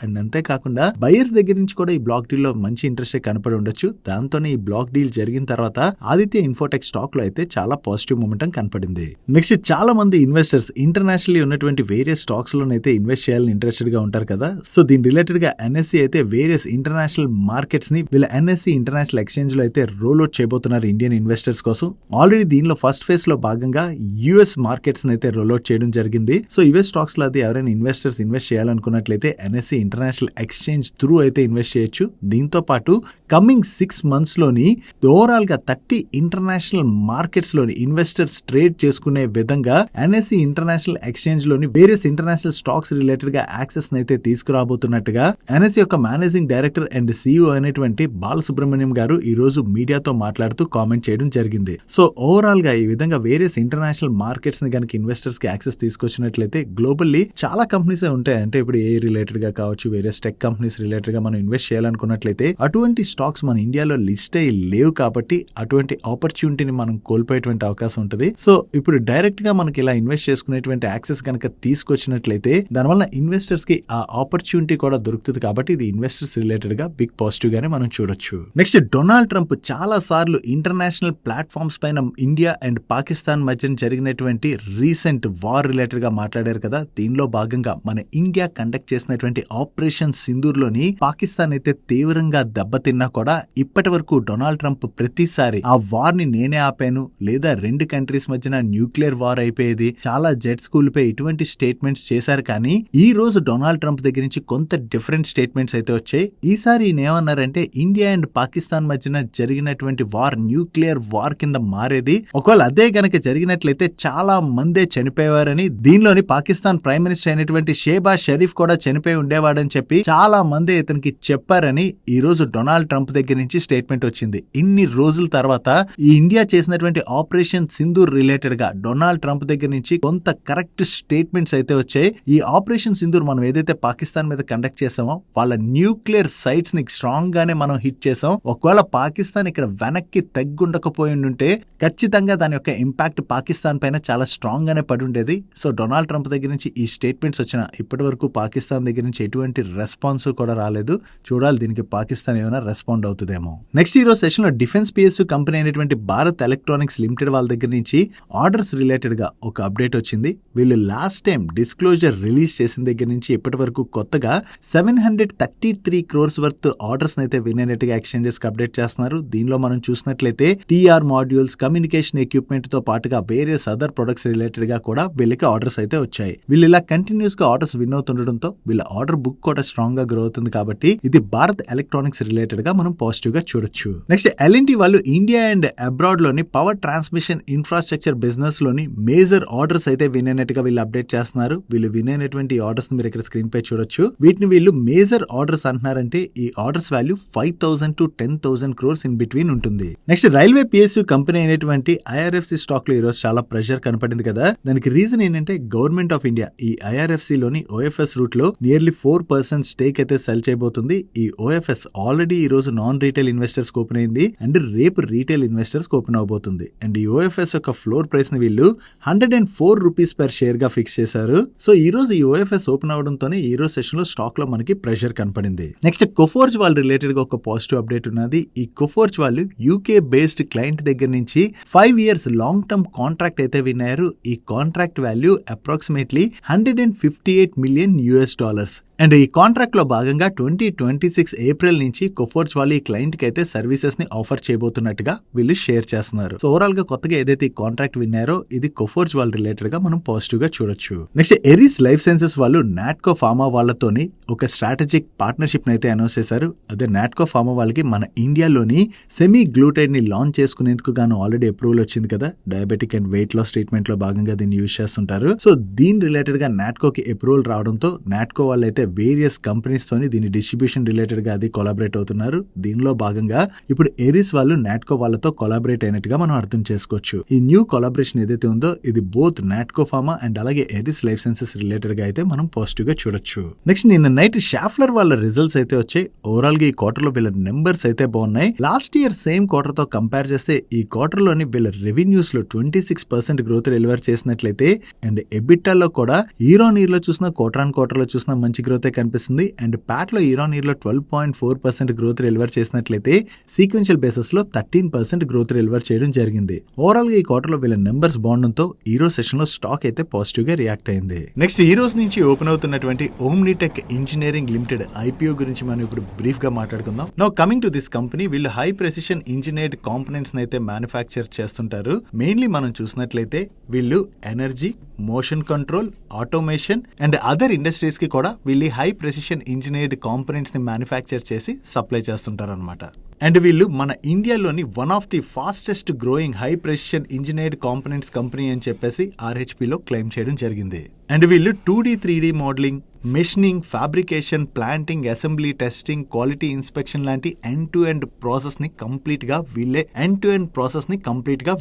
అండ్ అంతేకాకుండా బయర్స్ దగ్గర నుంచి కూడా ఈ బ్లాక్ డీల్ లో మంచి ఇంట్రెస్ట్ కనపడి ఉండొచ్చు. దాంతోనే ఈ బ్లాక్ డీల్ జరిగిన తర్వాత ఆదిత్య ఇన్ఫోటెక్ స్టాక్ లో అయితే చాలా పాజిటివ్ మూమెంటం కనపడింది. నెక్స్ట్ చాలా మంది ఇన్వెస్టర్స్ ఇంటర్నేషనల్లీ ఉన్నటువంటి వేరియస్ స్టాక్స్ లోనైతే ఇన్వెస్ట్ చేయాలని ఇంట్రెస్టెడ్ గా ఉంటారు కదా. సో దీని రిలేటెడ్ గా ఎన్ఎస్సి అయితే వేరియస్ ఇంటర్నేషనల్ మార్కెట్స్ ని వీళ్ళ ఎన్ఎస్సి ఇంటర్నేషనల్ ఎక్స్చేంజ్ లో అయితే రోల్ అవుట్ చేయబోతున్నారు ఇండియన్ ఇన్వెస్టర్స్ కోసం. ఆల్రెడీ దీనిలో ఫస్ట్ ఫేజ్ లో భాగంగా యుఎస్ మార్కెట్స్ అయితే రోల్ అవుట్ చేయడం జరిగింది. సో యుఎస్ స్టాక్స్ లో అది ఎవరైనా ఇన్వెస్టర్స్ ఇన్వెస్ట్ చేయాలనుకున్నట్లయితే ఎన్ఎస్సి ఇంటర్నేషనల్ ఎక్స్చేంజ్ త్రూ అయితే ఇన్వెస్ట్ చేయొచ్చు. దీంతో పాటు కమింగ్ 6 months లోని ఓవరాల్ గా 30 ఇంటర్నేషనల్ మార్కెట్స్ లోని ఇన్వెస్టర్స్ ట్రేడ్ చేసుకునే విధంగా ఎన్ఎస్సి ఇంటర్నేషనల్ ఎక్స్చేంజ్ లోని వేరియస్ ఇంటర్నేషనల్ స్టాక్స్ రిలేటెడ్ గా యాక్సెస్ అయితే తీసుకురాబోతున్నట్టుగా ఎన్ఎస్సి యొక్క మేనేజింగ్ డైరెక్టర్ అండ్ సిఇఓ అనేటువంటి బాలసుబ్రహ్మణ్యం గారు ఈ రోజు మీడియాతో మాట్లాడుతూ కామెంట్ చేయడం జరిగింది. సో ఓవరాల్ గా ఈ విధంగా వేరియస్ ఇంటర్నేషనల్ మార్కెట్స్ ని కనుక ఇన్వెస్టర్స్ కి యాక్సెస్ తీసుకొచ్చినట్లయితే గ్లోబల్లీ చాలా కంపెనీస్ ఉంటాయి. అంటే ఇప్పుడు ఏ రిలేటెడ్ గా కావచ్చు, వేరియస్ టెక్ కంపెనీస్ రిలేటెడ్ గా మనం ఇన్వెస్ట్ చేయాలనుకున్నట్లయితే అటువంటి స్టాక్స్ మన ఇండియాలో లిస్ట్ అయ్యి లేవు కాబట్టి అటువంటి ఆపర్చునిటీని మనం కోల్పోయేటువంటి అవకాశం ఉంటుంది. సో ఇప్పుడు డైరెక్ట్ గా మనకి ఇలా ఇన్వెస్ట్ చేసుకునేటువంటి యాక్సెస్ కనుక తీసుకొచ్చినట్లయితే దానివల్ల ఇన్వెస్టర్స్ కి ఆ ఆపర్చునిటీ కూడా దొరుకుతుంది. కాబట్టి ఇది ఇన్వెస్టర్స్ రిలేటెడ్ గా బిగ్ పాజిటివ్ గానే మనం చూడొచ్చు. నెక్స్ట్, డొనాల్డ్ ట్రంప్ చాలా సార్లు ఇంటర్నేషనల్ ప్లాట్ఫామ్స్ పైన ఇండియా అండ్ పాకిస్తాన్ మధ్య జరిగినటువంటి రీసెంట్ వార్ రిలేటెడ్ గా మాట్లాడారు కదా. దీనిలో భాగంగా మన ఇండియా కండక్ట్ చేసినటువంటి ఆపరేషన్ సింధూర్ లోని పాకిస్తాన్ అయితే తీవ్రంగా దెబ్బతిన్నా కూడా ఇప్పటి వరకు డొనాల్డ్ ట్రంప్ ప్రతిసారి ఆ వార్ ని నేనే ఆపాను, లేదా 2 కంట్రీస్ మధ్యన న్యూక్లియర్ వార్ అయిపోయేది, చాలా జెట్స్ కూలిపోయి ఇటువంటి స్టేట్మెంట్స్ చేశారు. కానీ ఈ రోజు డొనాల్డ్ ట్రంప్ దగ్గర నుంచి కొంత డిఫరెంట్ స్టేట్మెంట్స్ అయితే వచ్చాయి. ఈసారి ఈయన ఏమన్నారంటే ఇండియా అండ్ పాకిస్తాన్ మధ్యన జరిగినటువంటి వార్ న్యూక్లియర్ వార్ కింద మారేది, ఒకవేళ అదే గనక జరిగినట్లయితే చాలా మందే చనిపోయేవారని, దీనిలోని పాకిస్తాన్ ప్రైమ్ మినిస్టర్ అయినటువంటి షేబాజ్ షరీఫ్ కూడా చనిపోయి ఉండేవాడని చెప్పి చాలా మంది ఇతనికి చెప్పారని ఈ రోజు డొనాల్డ్ ట్రంప్ దగ్గర నుంచి స్టేట్మెంట్ వచ్చింది. ఇన్ని రోజుల తర్వాత ఈ ఇండియా చేసినటువంటి ఆపరేషన్ సింధూర్ రిలేటెడ్ గా డొనాల్డ్ ట్రంప్ దగ్గర నుంచి కొంత కరెక్ట్ స్టేట్మెంట్స్ అయితే వచ్చాయి. ఈ ఆపరేషన్ సింధూర్ మనం ఏదైతే పాకిస్తాన్ మీద కండక్ట్ చేసామో వాళ్ళ న్యూక్లియర్ సైట్స్ ని స్ట్రాంగ్ గానే మనం హిట్ చేసాం. ఒకవేళ పాకిస్తాన్ ఇక్కడ వెనక్కి తగ్గుండకపోయి ఉంటే ఖచ్చితంగా దాని యొక్క ఇంపాక్ట్ పాకిస్తాన్ పైన చాలా స్ట్రాంగ్ గానే పడి ఉండేది. సో డొనాల్డ్ ట్రంప్ దగ్గర నుంచి ఈ స్టేట్మెంట్స్ వచ్చిన ఇప్పటి వరకు పాకిస్తాన్ దగ్గర నుంచి ఎటువంటి రెస్పాన్స్ కూడా రాలేదు. చూడాలి దీనికి పాకిస్తాన్ ఏమైనా రెస్పాండ్ అవుతుందేమో. నెక్స్ట్, ఈ రోజు సెషన్ లో డిఫెన్స్ పిఎస్యు కంపెనీ అయినటువంటి భారత్ ఎలక్ట్రానిక్స్ లిమిటెడ్ వాళ్ళ దగ్గర నుంచి ఆర్డర్స్ రిలేటెడ్ గా ఒక అప్డేట్ వచ్చింది. వీళ్ళు లాస్ట్ టైం డిస్క్లోజర్ రిలీజ్ చేసిన దగ్గర నుంచి ఇప్పటి వరకు కొత్తగా 733 crores వర్త్ ఆర్డర్స్ అయితే వినేనట్టుగా ఎక్స్చేంజెస్ కి అప్డేట్ చేస్తున్నారు. దీనిలో మనం చూసినట్లయితే టీఆర్ మాడ్యూల్స్, కమ్యూనికేషన్ ఎక్విప్మెంట్ తో పాటుగా వేరియస్ అదర్ ప్రొడక్ట్స్ రిలేటెడ్ గా కూడా వీళ్ళకి ఆర్డర్స్ అయితే వచ్చాయి. వీళ్ళు ఇలా కంటిన్యూస్ గా ఆర్డర్స్ విన్ అవుతుండటంతో వీళ్ళ ఆర్డర్ బుక్ కూడా స్ట్రాంగ్ గా గ్రో అవుతుంది. కాబట్టి ఇది భారత్ ఎలక్ట్రానిక్స్ రిలేటెడ్ గా మనం పాజిటివ్ గా చూడొచ్చు. నెక్స్ట్, ఎల్ఎన్టీ వాళ్ళు ఇండియా అండ్ అబ్రాడ్ లోని పవర్ ట్రాన్స్మిషన్ ఇన్ఫ్రాస్ట్రక్చర్ బిజినెస్ లోని మేజర్ ఆర్డర్స్ అయితే వినేనట్టుగా వీళ్ళు అప్డేట్ చేస్తున్నారు. వీళ్ళు వినేటువంటి ఆర్డర్స్ మీరు ఇక్కడ స్క్రీన్ పై చూడొచ్చు. వీటిని వీళ్ళు మేజర్ ఆర్డర్స్ అంటున్నారంటే ఈ orders value 5,000 to 10,000 crores in between ఉంటుంది. నెక్స్ట్, రైల్వే పిఎస్యు కంపెనీ అయినటువంటి ఐఆర్ఎఫ్సి స్టాక్ లో ఈ రోజు చాలా ప్రెషర్ కనపడింది కదా. దానికి రీజన్ ఏంటంటే గవర్నమెంట్ ఆఫ్ ఇండియా ఈ ఐఆర్ఎఫ్సి లోని ఓఎఫ్ఎస్ రూట్ లో నియర్లీ 4% స్టేక్ అయితే సెల్ చేయబోతుంది. ఈ ఓఎఫ్ఎస్ ఆల్రెడీ ఈ రోజు నాన్ రీటైల్ ఇన్వెస్టర్స్ ఓపెన్ అయింది అండ్ రేపు రీటైల్ ఇన్వెస్టర్స్ ఓపెన్ అవబోతుంది. అండ్ ఈ ఓఎఫ్ఎస్ యొక్క ఫ్లోర్ ప్రైస్ ని వీళ్ళు 104 rupees per షేర్ గా ఫిక్స్ చేశారు. సో ఈ రోజు ఈ ఓఎఫ్ఎస్ ఓపెన్ అవడంతోనే ఈ రోజు సెషన్ లో స్టాక్ లో మనకి ప్రెషర్ కనపడింది. నెక్స్ట్, కొఫోర్జ్ వాళ్ళ రిలేటెడ్ గా ఒక పాజిటివ్ అప్డేట్ ఉన్నది. ఈ కొఫోర్జ్ వాళ్ళు యూకే బేస్డ్ క్లయింట్ దగ్గర నుంచి 5 years లాంగ్ టర్మ్ కాంట్రాక్ట్ అయితే విన్నారు. ఈ contract value approximately $158 million. And ఈ కాంట్రాక్ట్ లో భాగంగా 2026 ఏప్రిల్ నుంచి కొఫోర్జ్ వాళ్ళు ఈ క్లయింట్ కి అయితే సర్వీసెస్ ని ఆఫర్ చేయబోతున్నట్టుగా వీళ్ళు షేర్ చేస్తున్నారు. సో ఓవరాల్ గా కొత్తగా ఏదైతే ఈ కాంట్రాక్ట్ విన్నారో ఇది కొఫోర్జ్ వాళ్ళ రిలేటెడ్ గా మనం పాజిటివ్ గా చూడొచ్చు. నెక్స్ట్, ఎరిస్ లైఫ్ సైన్సెస్ వాళ్ళు నాట్కో ఫార్మా వాళ్ళతోని ఒక స్ట్రాటజిక్ పార్ట్నర్షిప్ అయితే అనౌన్స్ చేశారు. అదే నాట్కో ఫార్మా వాళ్ళకి మన ఇండియాలోని సెమీ గ్లూటైడ్ ని లాంచ్ చేసుకునేందుకు గాను ఆల్రెడీ అప్రూవల్ వచ్చింది కదా. Diabetic and weight loss treatment లో భాగంగా దీన్ని యూజ్ చేస్తుంటారు. సో దీని రిలేటెడ్ గా నాట్కోకి అప్రూవల్ రావడంతో నాట్కో వాళ్ళు అయితే వేరియస్ కంపెనీస్ తోని దీని డిస్ట్రిబ్యూషన్ రిలేటెడ్ గా అది కొలాబరేట్ అవుతున్నారు. దీనిలో భాగంగా ఇప్పుడు ఎరిస్ వాళ్ళు నాట్కో వాళ్ళతో కొలాబరేట్ అయినట్టుగా మనం అర్థం చేసుకోవచ్చు. ఈ న్యూ కొలాబరేషన్ ఏదైతే ఉందో ఇది బోత్ నాట్కో ఫార్మా అండ్ అలాగే ఎరిస్ లైఫ్ సైన్సెస్ రిలేటెడ్ గా అయితే మనం పాజిటివ్ గా చూడొచ్చు. నెక్స్ట్, నిన్న నైట్ షాఫ్లర్ వాళ్ళ రిజల్ట్స్ అయితే వచ్చాయి. ఓవరాల్ గా ఈ క్వార్టర్ లో వీళ్ళ నెంబర్స్ అయితే బాగున్నాయి. లాస్ట్ ఇయర్ సేమ్ క్వార్టర్ తో కంపేర్ చేస్తే ఈ క్వార్టర్ లోని వీళ్ళ రెవెన్యూస్ లో 26% గ్రోత్ డెలివర్ చేసినట్లయితే అండ్ ఎబిటాలో కూడా ఇయర్ ఆన్ ఇయర్ లో చూసిన క్వార్టర్ ఆన్ క్వార్టర్ లో చూసిన మంచి గ్రోత్ కనిపిస్తుంది. అండ్ ప్యాట్ లో ఇయర్ ఆన్ ఇయర్ లో 12.4% గ్రోత్ డెలివర్ చేసినట్లయితే సీక్వెన్షియల్ బేసిస్ లో 13% గ్రోత్ డెలివర్ చేయడం జరిగింది. ఓవరాల్ గా ఈ క్వార్టర్ లో వీళ్ళ నెంబర్స్ బాగుండడంతో ఈ రోజు సెషన్ లో స్టాక్ అయితే పాజిటివ్ గా రియాక్ట్ అయింది. నెక్స్ట్, ఈ రోజు నుంచి ఓపెన్ అవుతున్నటువంటి ఓమ్నిటెక్ ఇంజనీరింగ్ లిమిటెడ్ ఐపీఓ గురించి మనం ఇప్పుడు బ్రీఫ్ గా మాట్లాడుకుందాం. Now coming to this company, వీళ్ళు హై ప్రెసిషన్ ఇంజనీర్డ్ కాంపోనెంట్స్ అయితే మ్యానుఫ్యాక్చర్ చేస్తుంటారు. మెయిన్లీ మనం చూసినట్లయితే వీళ్ళు energy, motion control, automation and other industries కి కూడా వీళ్ళు హై ప్రెసిషన్ ఇంజనీర్డ్ కాంపోనెంట్స్ ని మ్యానుఫ్యాక్చర్ చేసి సప్లై చేస్తారు. చేస్తుంటారు అనమాట. అండ్ వీళ్ళు మన ఇండియాలోని one of the fastest growing high precision engineered components company అని చెప్పేసి RHPలో క్లెయిమ్ చేయడం జరిగింది. అండ్ వీళ్ళు 2D 3D modeling, machining, fabrication, planting, assembly, testing, quality inspection లాంటి ఎండ్ టు ఎండ్ ప్రాసెస్ ని కంప్లీట్ గా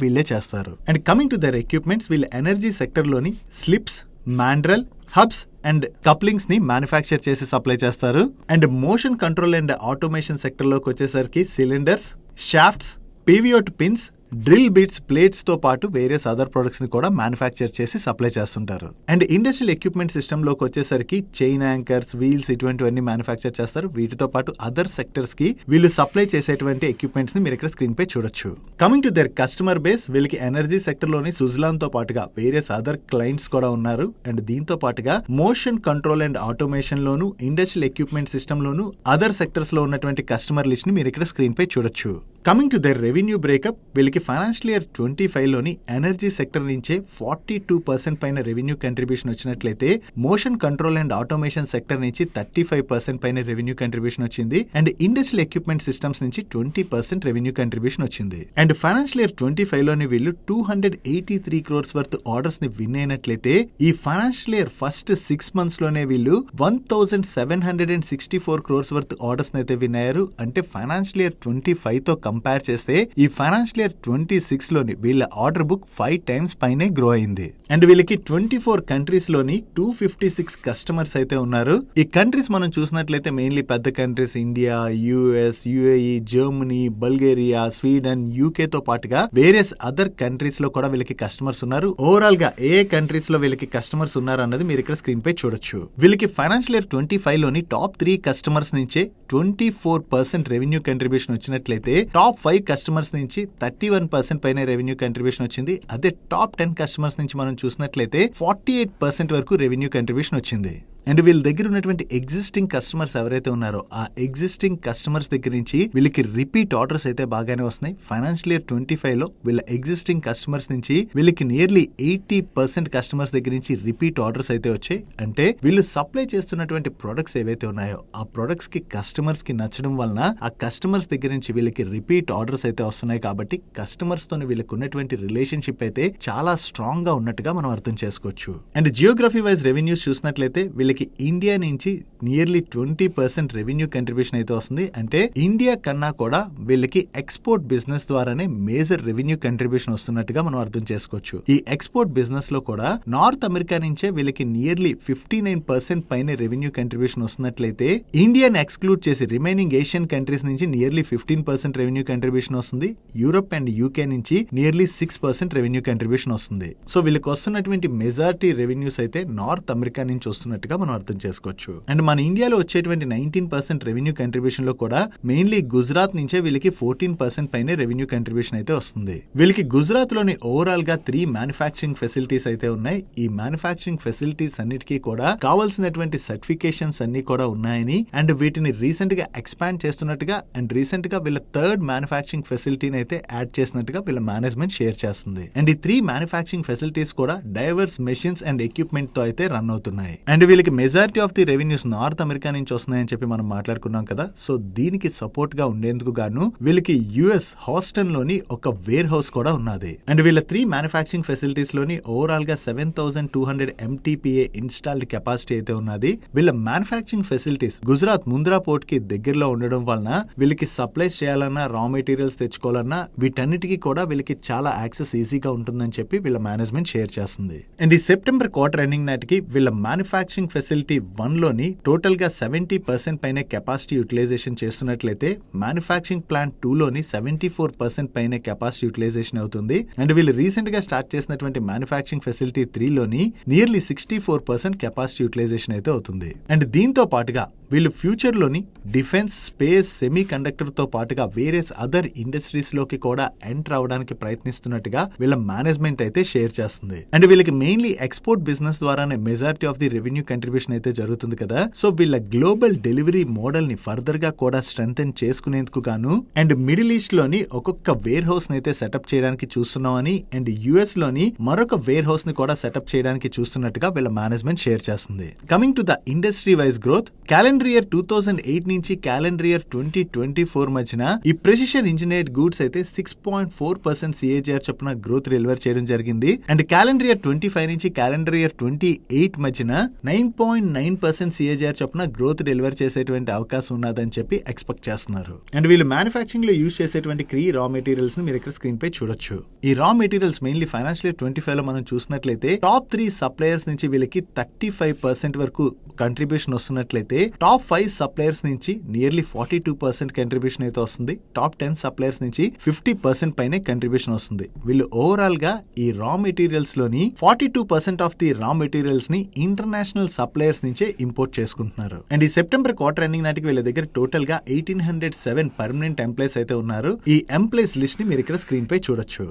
వీళ్ళే చేస్తారు. And coming to their equipments, వీళ్ళ ఎనర్జీ సెక్టర్ లోని slips, mandrel, hubs and couplings ని మ్యానుఫ్యాక్చర్ చేసి సప్లై చేస్తారు. And motion control and automation sector లోకి వచ్చేసరికి cylinders, shafts, pivot pins, drill bits, plates తో పాటు వేరియస్ అదర్ ప్రొడక్ట్స్ ని కూడా మ్యానుఫ్యాక్చర్ చేసి సప్లై చేస్తుంటారు. అండ్ ఇండస్ట్రియల్ ఎక్విప్మెంట్ సిస్టమ్ లోకి వచ్చేసరికి చైన్ యాంకర్స్, వీల్స్ ఇటువంటివన్నీ మ్యానుఫ్యాక్చర్ చేస్తారు. వీటితో పాటు అదర్ సెక్టర్స్ కి వీళ్ళు సప్లై చేసేటువంటి ఎక్విప్మెంట్స్ ని మీరు ఇక్కడ స్క్రీన్ పై చూడొచ్చు. Coming to there customer base, వీళ్ళకి ఎనర్జీ సెక్టర్ లోని సుజలాన్ తో పాటుగా వేరియస్ అదర్ క్లయింట్స్ కూడా ఉన్నారు. అండ్ దీంతో పాటుగా motion control and automation loan, industrial equipment system loan, other sectors లో ఉన్నటువంటి కస్టమర్ లిస్ట్ ని మీరు ఇక్కడ స్క్రీన్ పై చూడొచ్చు. Coming to there revenue breakup, వీళ్ళకి ఫైనాన్షియల్ ఇయర్ 25 లోని ఎనర్జీ సెక్టర్ నుంచే 42% పైన రెవెన్యూ కంట్రిబ్యూషన్ వచ్చినట్లయితే, motion control and automation sector నుంచి 35% పైన రెవెన్యూ కంట్రిబ్యూషన్ వచ్చింది. అండ్ ఇండస్ట్రియల్ ఎక్విప్మెంట్ సిస్టమ్స్ నుంచి 20% రెవెన్యూ కంట్రిబ్యూషన్ వచ్చింది. అండ్ ఫైనాన్షియల్ ఇయర్ 25 లోని వీళ్ళు 283 crores వర్త్ ఆర్డర్స్ ని విన్ అయినట్లయితే, ఈ ఫైనాన్షియల్ ఇయర్ ఫస్ట్ 6 months లోనే వీళ్ళు 1764 crores వర్త్ ఆర్డర్స్ అయితే విన్ అయ్యారు. అంటే ఫైనాన్షియల్ ఇయర్ 25 తో కంపేర్ చేస్తే ఈ ఫైనాన్షియల్ ఇయర్ 26 లోని వీళ్ళ ఆర్డర్ బుక్ 5 times పైనే గ్రో అయింది. అండ్ వీళ్ళకి 24 కంట్రీస్ లోని 256 కస్టమర్స్ అయితే ఉన్నారు. ఈ కంట్రీస్ మనం చూసినట్లయితే మెయిన్లీ పెద్ద countries India, US, UAE, Germany, Bulgaria, Sweden, UK తో పాటుగా వేరియస్ అదర్ కంట్రీస్ లో కూడా వీళ్ళకి కస్టమర్స్ ఉన్నారు. ఓవరాల్ గా ఏ కంట్రీస్ లో వీళ్ళకి కస్టమర్స్ ఉన్నారు అన్నది మీరు ఇక్కడ స్క్రీన్ పై చూడొచ్చు. వీళ్ళకి ఫైనాన్షియల్ ఇయర్ 25 లోని టాప్ 3 కస్టమర్స్ నుంచే 24% రెవెన్యూ కంట్రిబ్యూషన్ వచ్చినట్లయితే, టాప్ 5 కస్టమర్స్ నుంచి 31% పైన రెవెన్యూ కంట్రిబ్యూషన్ వచ్చింది. అదే టాప్ 10 కస్టమర్స్ నుంచి మనం చూసినట్లయితే 48% వరకు రెవెన్యూ కంట్రిబ్యూషన్ వచ్చింది. అండ్ వీళ్ళ దగ్గర ఉన్నటువంటి ఎగ్జిస్టింగ్ కస్టమర్స్ ఎవరైతే ఉన్నారో ఆ ఎగ్జిస్టింగ్ కస్టమర్స్ దగ్గర నుంచి వీళ్ళకి రిపీట్ ఆర్డర్స్ అయితే బాగానే వస్తున్నాయి. ఫైనాన్షియల్ ఇయర్ 25 లో వీళ్ళ ఎగ్జిస్టింగ్ కస్టమర్స్ నుంచి వీళ్ళకి నియర్లీ 80% కస్టమర్స్ దగ్గర నుంచి రిపీట్ ఆర్డర్స్ అయితే వచ్చాయి. అంటే వీళ్ళు సప్లై చేస్తున్నటువంటి ప్రొడక్ట్స్ ఏవైతే ఉన్నాయో ఆ ప్రొడక్ట్స్ కి కస్టమర్స్ కి నచ్చడం వలన ఆ కస్టమర్స్ దగ్గర నుంచి వీళ్ళకి రిపీట్ ఆర్డర్స్ అయితే వస్తున్నాయి. కాబట్టి కస్టమర్స్ తో వీళ్ళకి ఉన్నటువంటి రిలేషన్షిప్ అయితే చాలా స్ట్రాంగ్ గా ఉన్నట్టుగా మనం అర్థం చేసుకోవచ్చు. అండ్ జియోగ్రఫీ వైజ్ రెవెన్యూస్ చూసినట్లయితే వీళ్ళకి ఇండియా నుంచి నియర్లీ 20% రెవెన్యూ కంట్రిబ్యూషన్ అయితే వస్తుంది. అంటే ఇండియా కన్నా కూడా వీళ్ళకి ఎక్స్పోర్ట్ బిజినెస్ ద్వారానే మేజర్ రెవెన్యూ కంట్రిబ్యూషన్ వస్తున్నట్టుగా మనం అర్థం చేసుకోవచ్చు. ఈ ఎక్స్పోర్ట్ బిజినెస్ లో కూడా నార్త్ అమెరికా నుంచే వీళ్ళకి నియర్లీ 59% పైన రెవెన్యూ కంట్రిబ్యూషన్ వస్తున్నట్లయితే, ఇండియాని ఎక్స్క్లూడ్ చేసి రిమైనింగ్ ఏషియన్ కంట్రీస్ నుంచి నియర్లీ 15% రెవెన్యూ కంట్రిబ్యూషన్ వస్తుంది. యూరోప్ అండ్ UK నుంచి నియర్లీ 6% రెవెన్యూ కంట్రిబ్యూషన్ వస్తుంది. సో వీళ్ళకి వస్తున్నటువంటి మెజారిటీ రెవెన్యూస్ అయితే నార్త్ అమెరికా నుంచి వస్తున్నట్టుగా మనం అర్థం చేసుకోవచ్చు. అండ్ మన ఇండియాలో వచ్చేటువంటి 19% రెవెన్యూ కంట్రిబ్యూషన్ లో కూడా మెయిన్లీ గుజరాత్ నుంచే వీళ్ళకి 14% పైన రెవెన్యూ కంట్రిబ్యూషన్ అయితే వస్తుంది. వీళ్ళకి గుజరాత్ లోని ఓవరాల్ గా 3 మ్యానుఫ్యాక్చరింగ్ ఫెసిలిటీస్ అయితే ఉన్నాయి. ఈ మ్యానుఫ్యాక్చరింగ్ ఫెసిలిటీస్ అన్నిటికీ కూడా కావాల్సినటువంటి సర్టిఫికేషన్స్ అన్ని కూడా ఉన్నాయని, అండ్ వీటిని రీసెంట్ గా ఎక్స్పాండ్ చేస్తున్నట్టుగా, అండ్ రీసెంట్ గా వీళ్ళ 3rd మ్యానుఫ్యాక్చరింగ్ ఫెసిలిటీని అయితే యాడ్ చేసినట్టుగా వీళ్ళ మేనేజ్మెంట్ షేర్ చేస్తుంది. అండ్ ఈ 3 మ్యానుఫ్యాక్చరింగ్ ఫెసిలిటీస్ కూడా డైవర్స్ మెషిన్స్ అండ్ ఎక్విప్మెంట్ తో అయితే రన్ అవుతున్నాయి. అండ్ వీళ్ళకి majority of the revenues north America నుంచి వస్తున్నాయని చెప్పి మనం మాట్లాడుకున్నాం కదా. సో దీనికి సపోర్ట్ గా ఉండేందుకు గాను వీళ్ళకి US హాస్టన్ లోని ఒక వేర్ హౌస్ కూడా ఉన్నది. అండ్ వీళ్ళ 3 మ్యానుఫ్యాక్చరింగ్ ఫెసిలిటీస్ లోని ఓవరాల్ గా 7200 MTPA ఇన్స్టాల్డ్ కెపాసిటీ అయితే ఉన్నది. వీళ్ళ manufacturing facilities Gujarat Mundra port కి దగ్గరలో ఉండడం వలన వీళ్ళకి సప్లైస్ చేయాలన్నా, రా మెటీరియల్స్ తెచ్చుకోవాలన్నా వీటన్నిటికీ కూడా వీళ్ళకి చాలా యాక్సెస్ ఈజీగా ఉంటుందని చెప్పి వీళ్ళ మేనేజ్మెంట్ షేర్ చేస్తుంది. అండ్ ఈ సెప్టెంబర్ క్వార్టర్ ఎండింగ్ నాటికి వీళ్ళ మ్యానుఫ్యాక్చరింగ్ ఫెసిలిటీ 1 లోని టోటల్ గా 70% పైన కెపాసిటీ యూటిలైజేషన్ చేస్తున్నట్లయితే, మ్యానుఫ్యాక్చరింగ్ ప్లాంట్ 2 లోని 74% పైన కెపాసిటీ యూటిలైజేషన్ అవుతుంది. అండ్ వీళ్ళు రీసెంట్ గా స్టార్ట్ చేసినటువంటి మ్యానుఫ్యాక్చరింగ్ ఫెసిలిటీ 3 లోని నియర్లీ 64% కెపాసిటీ యూటిలైజేషన్ అయితే అవుతుంది. అండ్ దీంతో పాటుగా వీళ్ళు ఫ్యూచర్ లోని డిఫెన్స్, స్పేస్, సెమీ కండక్టర్ తో పాటుగా వేరియస్ అదర్ ఇండస్ట్రీస్ లోకి కూడా ఎంటర్ అవడానికి ప్రయత్నిస్తున్నట్టుగా వీళ్ళ మేనేజ్మెంట్ అయితే షేర్ చేస్తుంది. అండ్ వీళ్ళకి మెయిన్లీ ఎక్స్పోర్ట్ బిజినెస్ ద్వారానే majority of the revenue contribution contribution అయితే జరుగుతుంది కదా. సో వీళ్ళ గ్లోబల్ డెలివరీ మోడల్ ని ఫర్దర్ గా కూడా స్ట్రెంథెన్ చేసుకునేందుకు గాను అండ్ మిడిల్ ఈస్ట్ లోని ఒక్కొక్క వేర్ హౌస్ ని అయితే సెటప్ చేయడానికి చూస్తున్నామని అండ్ యుఎస్ లోని మరొక వేర్ హౌస్ ని కూడా సెటప్ చేయడానికి చూస్తున్నట్టుగా వీళ్ళ మేనేజ్మెంట్ షేర్ చేస్తుంది. Coming to the industry wise growth, calendar year 2008 నుంచి క్యాలెండర్ ఇయర్ 2024 మధ్యన ఈ ప్రెసిషన్ ఇంజనీర్డ్ గూడ్స్ అయితే 6.4% CAGR చొప్పున గ్రోత్ డెలివర్ చేయడం జరిగింది. అండ్ క్యాలెండర్ ఇయర్ 25 నుంచి క్యాలెండర్ ఇయర్ 28 మధ్యన 9.9% CAGR చొప్పున గ్రోత్ డెలివర్ చేసేటువంటి అవకాశం ఉన్నదని చెప్పి ఎక్స్పెక్ట్ చేస్తున్నారు. అండ్ వీళ్ళు మ్యానుఫాక్చరింగ్ లో యూజ్ చేసేటువంటి కీ రా మెటీరియల్స్ ని మీరు ఇక్కడ స్క్రీన్ పై చూడొచ్చు. ఈ రా మెటీరియల్స్ మెయిన్లీ ఫైనాన్షియల్ ఇయర్ 25 లో మనం చూసినట్లయితే టాప్ 3 సప్లయర్స్ నుంచి వీళ్ళకి 35% వరకు కంట్రిబ్యూషన్ వస్తున్నట్లయితే టాప్ 5 సప్లయర్స్ నుంచి నియర్లీ 42% కంట్రిబ్యూషన్ అయితే వస్తుంది. టాప్ 10 సప్లయర్స్ నుంచి 50% పైనే కంట్రిబ్యూషన్ వస్తుంది. వీళ్ళు ఓవరాల్ గా ఈ రా మెటీరియల్స్ లోని 42% ఆఫ్ ది రా మెటీరియల్స్ ని ఇంటర్నేషనల్ సప్లయర్స్ నుంచే ఇంపోర్ట్ చేసుకుంటున్నారు. అండ్ ఈ సెప్టెంబర్ క్వార్టర్ ఎండింగ్ నాటికి వీళ్ళ దగ్గర టోటల్ గా 1807 పర్మనెంట్ ఎంప్లాయీస్ అయితే ఉన్నారు. ఈ ఎంప్లాయీస్ లిస్ట్ ని మీరు ఇక్కడ స్క్రీన్ పై చూడొచ్చు.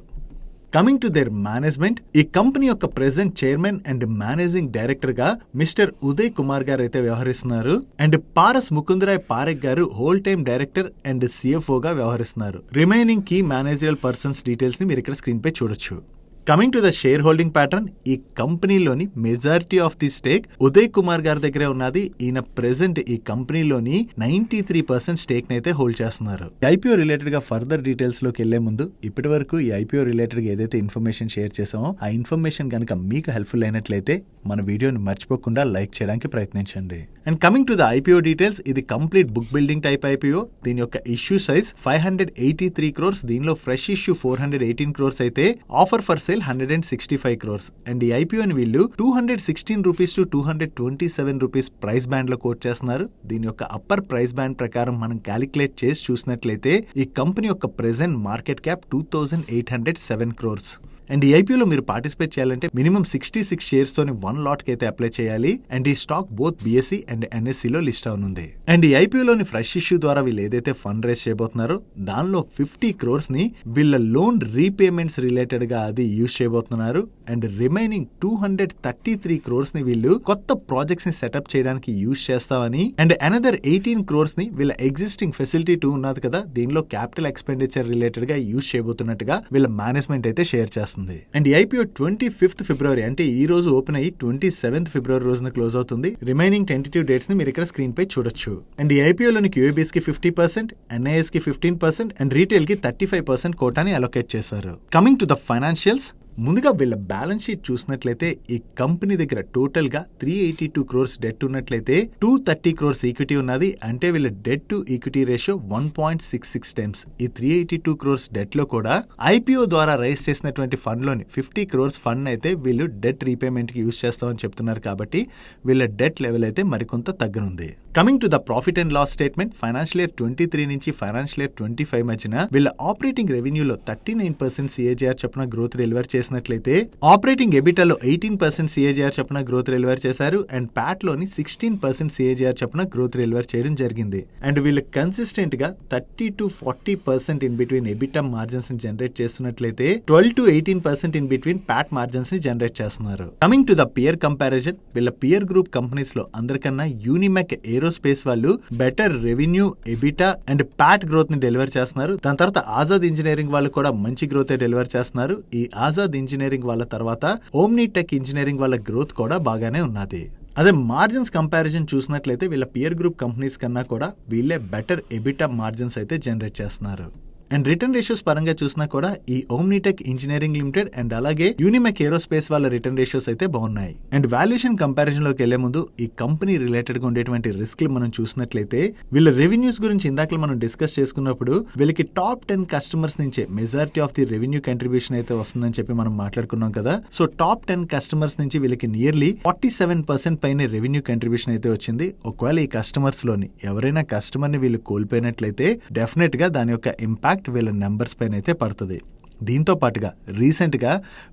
కమింగ్ టు దేర్ మేనేజ్మెంట్, ఈ కంపెనీ యొక్క present chairman and managing director గా మిస్టర్ ఉదయ్ కుమార్ గారు అయితే వ్యవహరిస్తున్నారు. అండ్ పారస్ ముకుందరాయ్ పారెక్ గారు whole time director and CFO గా వ్యవహరిస్తున్నారు. Remaining key managerial persons details ని మీరు ఇక్కడ స్క్రీన్ పై చూడొచ్చు. Coming to the share holding pattern, ఈ కంపెనీలోని majority of the stake Uday Kumar గారి దగ్గరే ఉన్నది. ఈయన ప్రెసెంట్ ఈ కంపెనీలోని 93% స్టేక్ అయితే హోల్డ్ చేస్తున్నారు. ఐపీఓ రిలేటెడ్ గా ఫర్దర్ డీటెయిల్స్ లోకి వెళ్లే ముందు ఇప్పటి వరకు ఈ ఐపీఓ రిలేటెడ్ గా ఏదైతే ఇన్ఫర్మేషన్ షేర్ చేసామో ఆ ఇన్ఫర్మేషన్ కనుక మీకు హెల్ప్ఫుల్ అయినట్లయితే మన వీడియోని మర్చిపోకుండా లైక్ చేయడానికి ప్రయత్నించండి. And coming to the IPO details, ఇది complete book building type IPO. దీని యొక్క ఇష్యూ సైజ్ 583 crores. దీనిలో ఫ్రెష్ ఇష్యూ 418 crores అయితే offer for sale 165 crores. And ఈ ఐపీఓని వీళ్ళు 216 rupees to 227 rupees price band లో కోట్ చేస్తున్నారు. దీని యొక్క అప్పర్ ప్రైస్ బ్యాండ్ ప్రకారం మనం క్యాలిక్యులేట్ చేసి చూసినట్లయితే ఈ కంపెనీ యొక్క present market cap 2807 crores. And ఈ ఐపీఓలో మీరు పార్టిసిపేట్ చేయాలంటే మినిమం 66 షేర్స్ తోని 1 lot కి అయితే అప్లై చేయాలి. అండ్ ఈ stock both BSE and NSE లో లిస్ట్ అవునుంది. అండ్ ఈ ఐపీఓలోని ఫ్రెష్ ఇష్యూ ద్వారా వీళ్ళు ఏదైతే ఫండ్ రేస్ చేయబోతున్నారో దానిలో 50 crores ని వీళ్ళ లోన్ రీపేమెంట్స్ రిలేటెడ్ గా అది యూజ్ చేయబోతున్నారు. అండ్ రిమైనింగ్ 233 crores ని వీళ్ళు కొత్త ప్రాజెక్ట్స్ ని సెటప్ చేయడానికి యూజ్ చేస్తామని, అండ్ అనదర్ 18 crores ని వీళ్ళ ఎగ్జిస్టింగ్ ఫెసిలిటీ 2 ఉన్నది కదా, దీనిలో క్యాపిటల్ ఎక్స్పెండిచర్ రిలేటెడ్ గా యూజ్ చేయబోతున్నట్టుగా వీళ్ళ మేనేజ్మెంట్ అయితే షేర్ చేస్తారు. అండ్ ఈ ఐపీఓ 25th ఫిబ్రవరి అంటే ఈ రోజు ఓపెన్ అయ్యి 27th ఫిబ్రవరి రోజున క్లోజ్ అవుతుంది. రిమైనింగ్ టెంటేటివ్ డేట్స్ ని మీరు ఇక్కడ స్క్రీన్ పై చూడొచ్చు. అండ్ ఈ ఐపీఓలోని QABs కి 50%, NIS కి 15% అండ్ రీటైల్ కి 35% కోటాని అలొకేట్ చేశారు. కమింగ్ టు ద ఫైనాన్షియల్స్, ముందుగా వీళ్ళ బ్యాలెన్స్ షీట్ చూసినట్లయితే ఈ కంపెనీ దగ్గర టోటల్ గా 382 crores డెట్ ఉన్నట్లయితే 230 crores ఈక్విటీ ఉన్నది. అంటే వీళ్ళ debt to equity ratio 1.66 times. ఈ 382 crores డెట్ లో కూడా ఐపీఓ ద్వారా రైజ్ చేసినటువంటి ఫండ్ లోని 50 crores ఫండ్ అయితే వీళ్ళు డెట్ రీపేమెంట్ కి యూజ్ చేస్తామని చెప్తున్నారు. కాబట్టి వీళ్ళ డెట్ లెవెల్ అయితే మరికొంత తగ్గనుంది. Coming to the profit and loss statement, financial year 23 నుంచి ఫైనాన్షియల్ ఇయర్ 25 మధ్యన వీళ్ళ ఆపరేటింగ్ రెవెన్యూలో 39% CAGR చొప్పున గ్రోత్ డెలివర్ చేసినట్లయితే ఆపరేటింగ్ ఎబిటాలో 18% CAGR చొప్పున గ్రోత్ డెలివర్ చేశారు. అండ్ ప్యాట్ లోని 16% CAGR చొప్పున గ్రోత్ డెలివర్ చేయడం జరిగింది. అండ్ వీళ్ళు కన్సిస్టెంట్ గా 30 to 40% in between EBITDA margins ని జనరేట్ చేస్తున్నట్లయితే 12 to 18% in between PAT margins ని జనరేట్ చేస్తున్నారు. Coming to the peer comparison, వీళ్ళ పియర్ గ్రూప్ కంపెనీస్ లో అందరికన్నా యూనిమెక్ ఏరోస్పేస్ వాళ్ళు better revenue, EBITDA and PAT growth ని డెలివర్ చేస్తున్నారు. దాని తర్వాత ఆజాద్ ఇంజనీరింగ్ వాళ్ళు కూడా మంచి గ్రోత్ డెలివర్ చేస్తున్నారు. ఈ ఆజాద్ ఇంజనీరింగ్ వాళ్ళ తర్వాత ఓమ్ని టెక్ ఇంజనీరింగ్ వాళ్ళ గ్రోత్ కూడా బాగానే ఉన్నది. అదే మార్జిన్స్ కంపారిజన్ చూసినట్లయితే వీళ్ళ పియర్ గ్రూప్ కంపెనీస్ కన్నా కూడా వీళ్ళే బెటర్ ఎబిటా మార్జిన్స్ అయితే జనరేట్ చేస్తున్నారు. అండ్ రిటర్న్ రేషియోస్ పరంగా చూసినా కూడా ఈ ఓమ్నిటెక్ ఇంజనీరింగ్ లిమిటెడ్ అండ్ అలాగే యూనిమెక్ ఏరోస్పేస్ వాళ్ళ రిటర్న్ రేషియోస్ అయితే బాగున్నాయి. అండ్ వాల్యుయేషన్ కంపారిజన్ లోకి వెళ్లే ముందు ఈ కంపెనీ రిలేటెడ్ గా ఉండేటువంటి రిస్క్లు మనం చూసినట్లయితే వీళ్ళ రెవెన్యూస్ గురించి ఇందాక మనం డిస్కస్ చేసుకున్నప్పుడు వీళ్ళకి టాప్ 10 కస్టమర్స్ నుంచే majority of the revenue contribution అయితే వస్తుందని చెప్పి మనం మాట్లాడుకున్నాం కదా. సో టాప్ 10 కస్టమర్స్ నుంచి వీళ్ళకి నియర్లీ 47% పైన రెవెన్యూ కంట్రిబ్యూషన్ అయితే వచ్చింది. ఒకవేళ ఈ కస్టమర్స్ లోని ఎవరైనా కస్టమర్ ని వీళ్ళు కోల్పోయినట్లయితే డెఫినెట్ గా దాని యొక్క ఇంపాక్ట్ వీళ్ళ నెంబర్స్ పైన అయితే పడుతుంది. దీంతో పాటుగా రీసెంట్ గా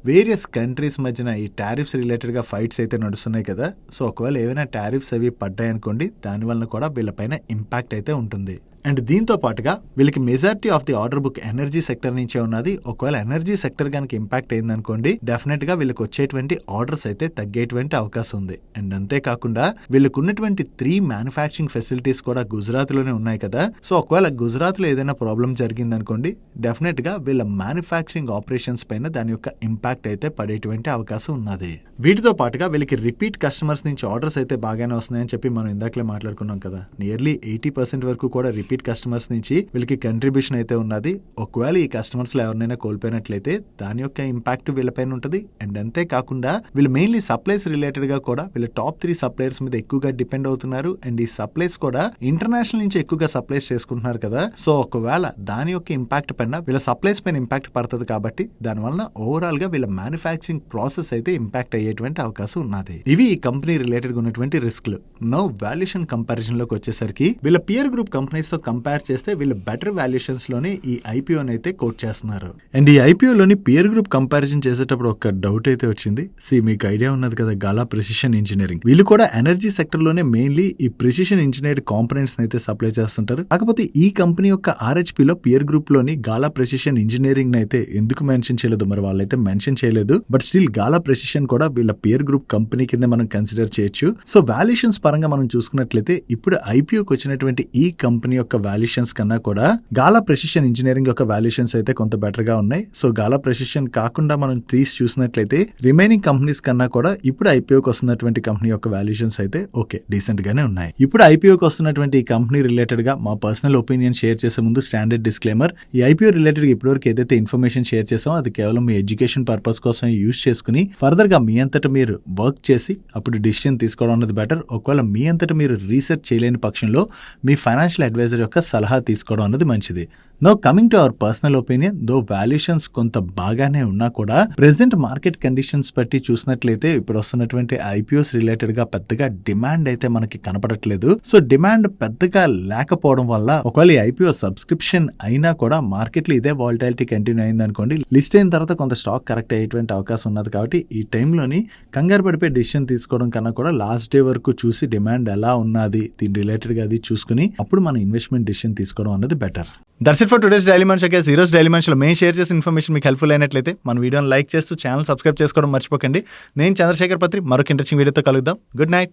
వేరియస్ కంట్రీస్ మధ్యన ఈ టారిఫ్స్ రిలేటెడ్ గా ఫైట్స్ అయితే నడుస్తున్నాయి కదా. సో ఒకవేళ ఏమైనా టారిఫ్స్ అవి పడ్డాయనుకోండి, దాని వలన కూడా వీళ్ళపైన ఇంపాక్ట్ అయితే ఉంటుంది. అండ్ దీంతో పాటుగా వీళ్ళకి majority of the order book energy sector నుంచే ఉన్నది. ఒకవేళ ఎనర్జీ సెక్టర్ కనుక ఇంపాక్ట్ అయిందనుకోండి, డెఫినెట్ గా వీళ్ళకి వచ్చేటువంటి ఆర్డర్స్ అయితే తగ్గేటువంటి అవకాశం ఉంది. అండ్ అంతేకాకుండా వీళ్ళకు ఉన్నటువంటి 3 మ్యానుఫ్యాక్చరింగ్ ఫెసిలిటీస్ కూడా గుజరాత్ లోనే ఉన్నాయి కదా. సో ఒకవేళ గుజరాత్ లో ఏదైనా ప్రాబ్లం జరిగిందనుకోండి, డెఫినెట్ గా వీళ్ళ మ్యానుఫ్యాక్చరింగ్ ఆపరేషన్స్ పైన దాని యొక్క ఇంపాక్ట్ అయితే పడేటువంటి అవకాశం ఉన్నది. వీటితో పాటుగా వీళ్ళకి రిపీట్ కస్టమర్స్ నుంచి ఆర్డర్స్ అయితే బాగానే వస్తున్నాయని చెప్పి మనం ఇందాకలే మాట్లాడుకున్నాం కదా. నియర్లీ 80% వరకు కూడా రిపీట్ కస్టమర్స్ నుంచి వీళ్ళకి కంట్రిబ్యూషన్ అయితే ఉన్నది. ఒకవేళ ఈ కస్టమర్స్ లో ఎవరినైనా కోల్పోయినట్లయితే దాని యొక్క ఇంపాక్ట్ వీళ్ళపైన ఉంటుంది. అండ్ అంతేకాకుండా వీళ్ళు మెయిన్లీ సప్లైస్ రిలేటెడ్ గా కూడా వీళ్ళ టాప్ 3 సప్లైర్స్ మీద ఎక్కువగా డిపెండ్ అవుతున్నారు. అండ్ ఈ సప్లైస్ కూడా ఇంటర్నేషనల్ నుంచి ఎక్కువగా సప్లైస్ చేసుకుంటున్నారు కదా. సో ఒకవేళ దాని యొక్క ఇంపాక్ట్ పైన వీళ్ళ సప్లైస్ పైన ఇంపాక్ట్ పడుతుంది కాబట్టి దానివల్ల ఓవరాల్ గా వీళ్ళ మ్యానుఫ్యాక్చరింగ్ ప్రాసెస్ అయితే ఇంపాక్ట్ అయ్యేటువంటి అవకాశం ఉన్నది. ఇవి ఈ కంపెనీ రిలేటెడ్ గా ఉన్నటువంటి రిస్క్లు. నో వాల్యుయేషన్ కంపారిజన్ లోకి వచ్చేసరికి వీళ్ళ పియర్ గ్రూప్ కంపెనీస్ తో కంపేర్ చేస్తే వీళ్ళ బెటర్ వాల్యుయేషన్స్ లోనే ఈ ఐపీఓ అయితే కోట్ చేస్తున్నారు. అండ్ ఈ ఐపీఓ లోని పియర్ గ్రూప్ కంపారిజన్ చేసేటప్పుడు ఒక డౌట్ అయితే వచ్చింది. మీకు ఐడియా ఉన్నది కదా, గాలా ప్రెసిషన్ ఇంజనీరింగ్. వీళ్ళు కూడా ఎనర్జీ సెక్టర్ లోనే మెయిన్లీ ఈ ప్రెసిషన్ ఇంజనీర్డ్ కాంపోనెంట్స్ అయితే సప్లై చేస్తుంటారు. కాకపోతే ఈ కంపెనీ యొక్క ఆర్హెచ్పి లో పియర్ గ్రూప్ లోని గాలా ప్రెసిషన్ ఇంజనీరింగ్ అయితే ఎందుకు మెన్షన్ చేయలేదు, మరి వాళ్ళైతే మెన్షన్ చేయలేదు. బట్ స్టిల్ గాలా ప్రెసిషన్ కూడా వీళ్ళ పియర్ గ్రూప్ కంపెనీ కింద మనం కన్సిడర్ చేయొచ్చు. సో వాల్యుయేషన్స్ పరంగా మనం చూసుకున్నట్లయితే ఇప్పుడు ఐపీఓకి వచ్చినటువంటి ఈ కంపెనీ యొక్క వాల్యుయేషన్స్ కన్నా కూడా గాలా ప్రెసిషన్ ఇంజనీరింగ్ యొక్క వాల్యుయేషన్స్ అయితే కొంత బెటర్ గా ఉన్నాయి. సో గాలా ప్రెసిషన్ కాకుండా మనం తీసి చూసినట్లయితే రిమైనింగ్ కంపెనీస్ కన్నా కూడా ఇప్పుడు ఐపీఓకి వస్తున్నటువంటి కంపెనీ యొక్క వాల్యుయేషన్స్ అయితే ఓకే డీసెంట్ గానే ఉన్నాయి. ఇప్పుడు ఐపీఓకి వస్తున్నటువంటి ఈ కంపెనీ రిలేటెడ్ గా మా పర్సనల్ ఒపీనియన్ షేర్ చేసే ముందు స్టాండర్డ్ డిస్క్లైమర్, ఈ ఐపీఓ రిలేటెడ్ గా ఇప్పటివరకు ఏదైతే ఇన్ఫర్మేషన్ షేర్ చేసామో అది కేవలం మీ ఎడ్యుకేషన్ పర్పస్ కోసం యూజ్ చేసుకుని ఫర్దర్ గా మీ అంతటా మీరు వర్క్ చేసి అప్పుడు డిసిషన్ తీసుకోవడం అనేది బెటర్. ఒకవేళ మీ అంతటా మీరు రీసెర్చ్ చేయలేని పక్షంలో మీ ఫైనాన్షియల్ అడ్వైజర్ యొక్క సలహా తీసుకోవడం అనేది మంచిది. No coming to our personal opinion, though valuations కొంత బాగానే ఉన్నా కూడా ప్రెసెంట్ మార్కెట్ కండిషన్స్ బట్టి చూసినట్లయితే ఇప్పుడు వస్తున్నటువంటి ఐపీఓస్ రిలేటెడ్ గా పెద్దగా డిమాండ్ అయితే మనకి కనపడట్లేదు. సో డిమాండ్ పెద్దగా లేకపోవడం వల్ల ఒకవేళ ఐపీఓ సబ్స్క్రిప్షన్ అయినా కూడా మార్కెట్ లో ఇదే వాలటిలిటీ కంటిన్యూ అయింది అనుకోండి, లిస్ట్ అయిన తర్వాత కొంత స్టాక్ కరెక్ట్ అయ్యేటువంటి అవకాశం ఉన్నది. కాబట్టి ఈ టైంలోని కంగారు పడిపోయి డిసిషన్ తీసుకోవడం కన్నా కూడా లాస్ట్ డే వరకు చూసి డిమాండ్ ఎలా ఉన్నది దీని రిలేటెడ్ గా అది చూసుకుని అప్పుడు మన ఇన్వెస్ట్మెంట్ డిసిషన్ తీసుకోవడం అనేది better. That's it for today's daily munch. ఈరోజు డైలీ మంచ్లో మేము షేర్ చేసిన ఇన్ఫర్మేషన్ మీకు హెల్ప్ఫుల్ అయినట్లయితే మన వీడియోని లైక్ చేస్తూ ఛానల్ సబ్స్క్రైబ్ చేసుకోవడం మర్చిపోకండి. నేను చంద్రశేఖర్ పత్రి మరొక ఇంట్రెస్టింగ్ వీడియోతో కలుద్దాం. Good night.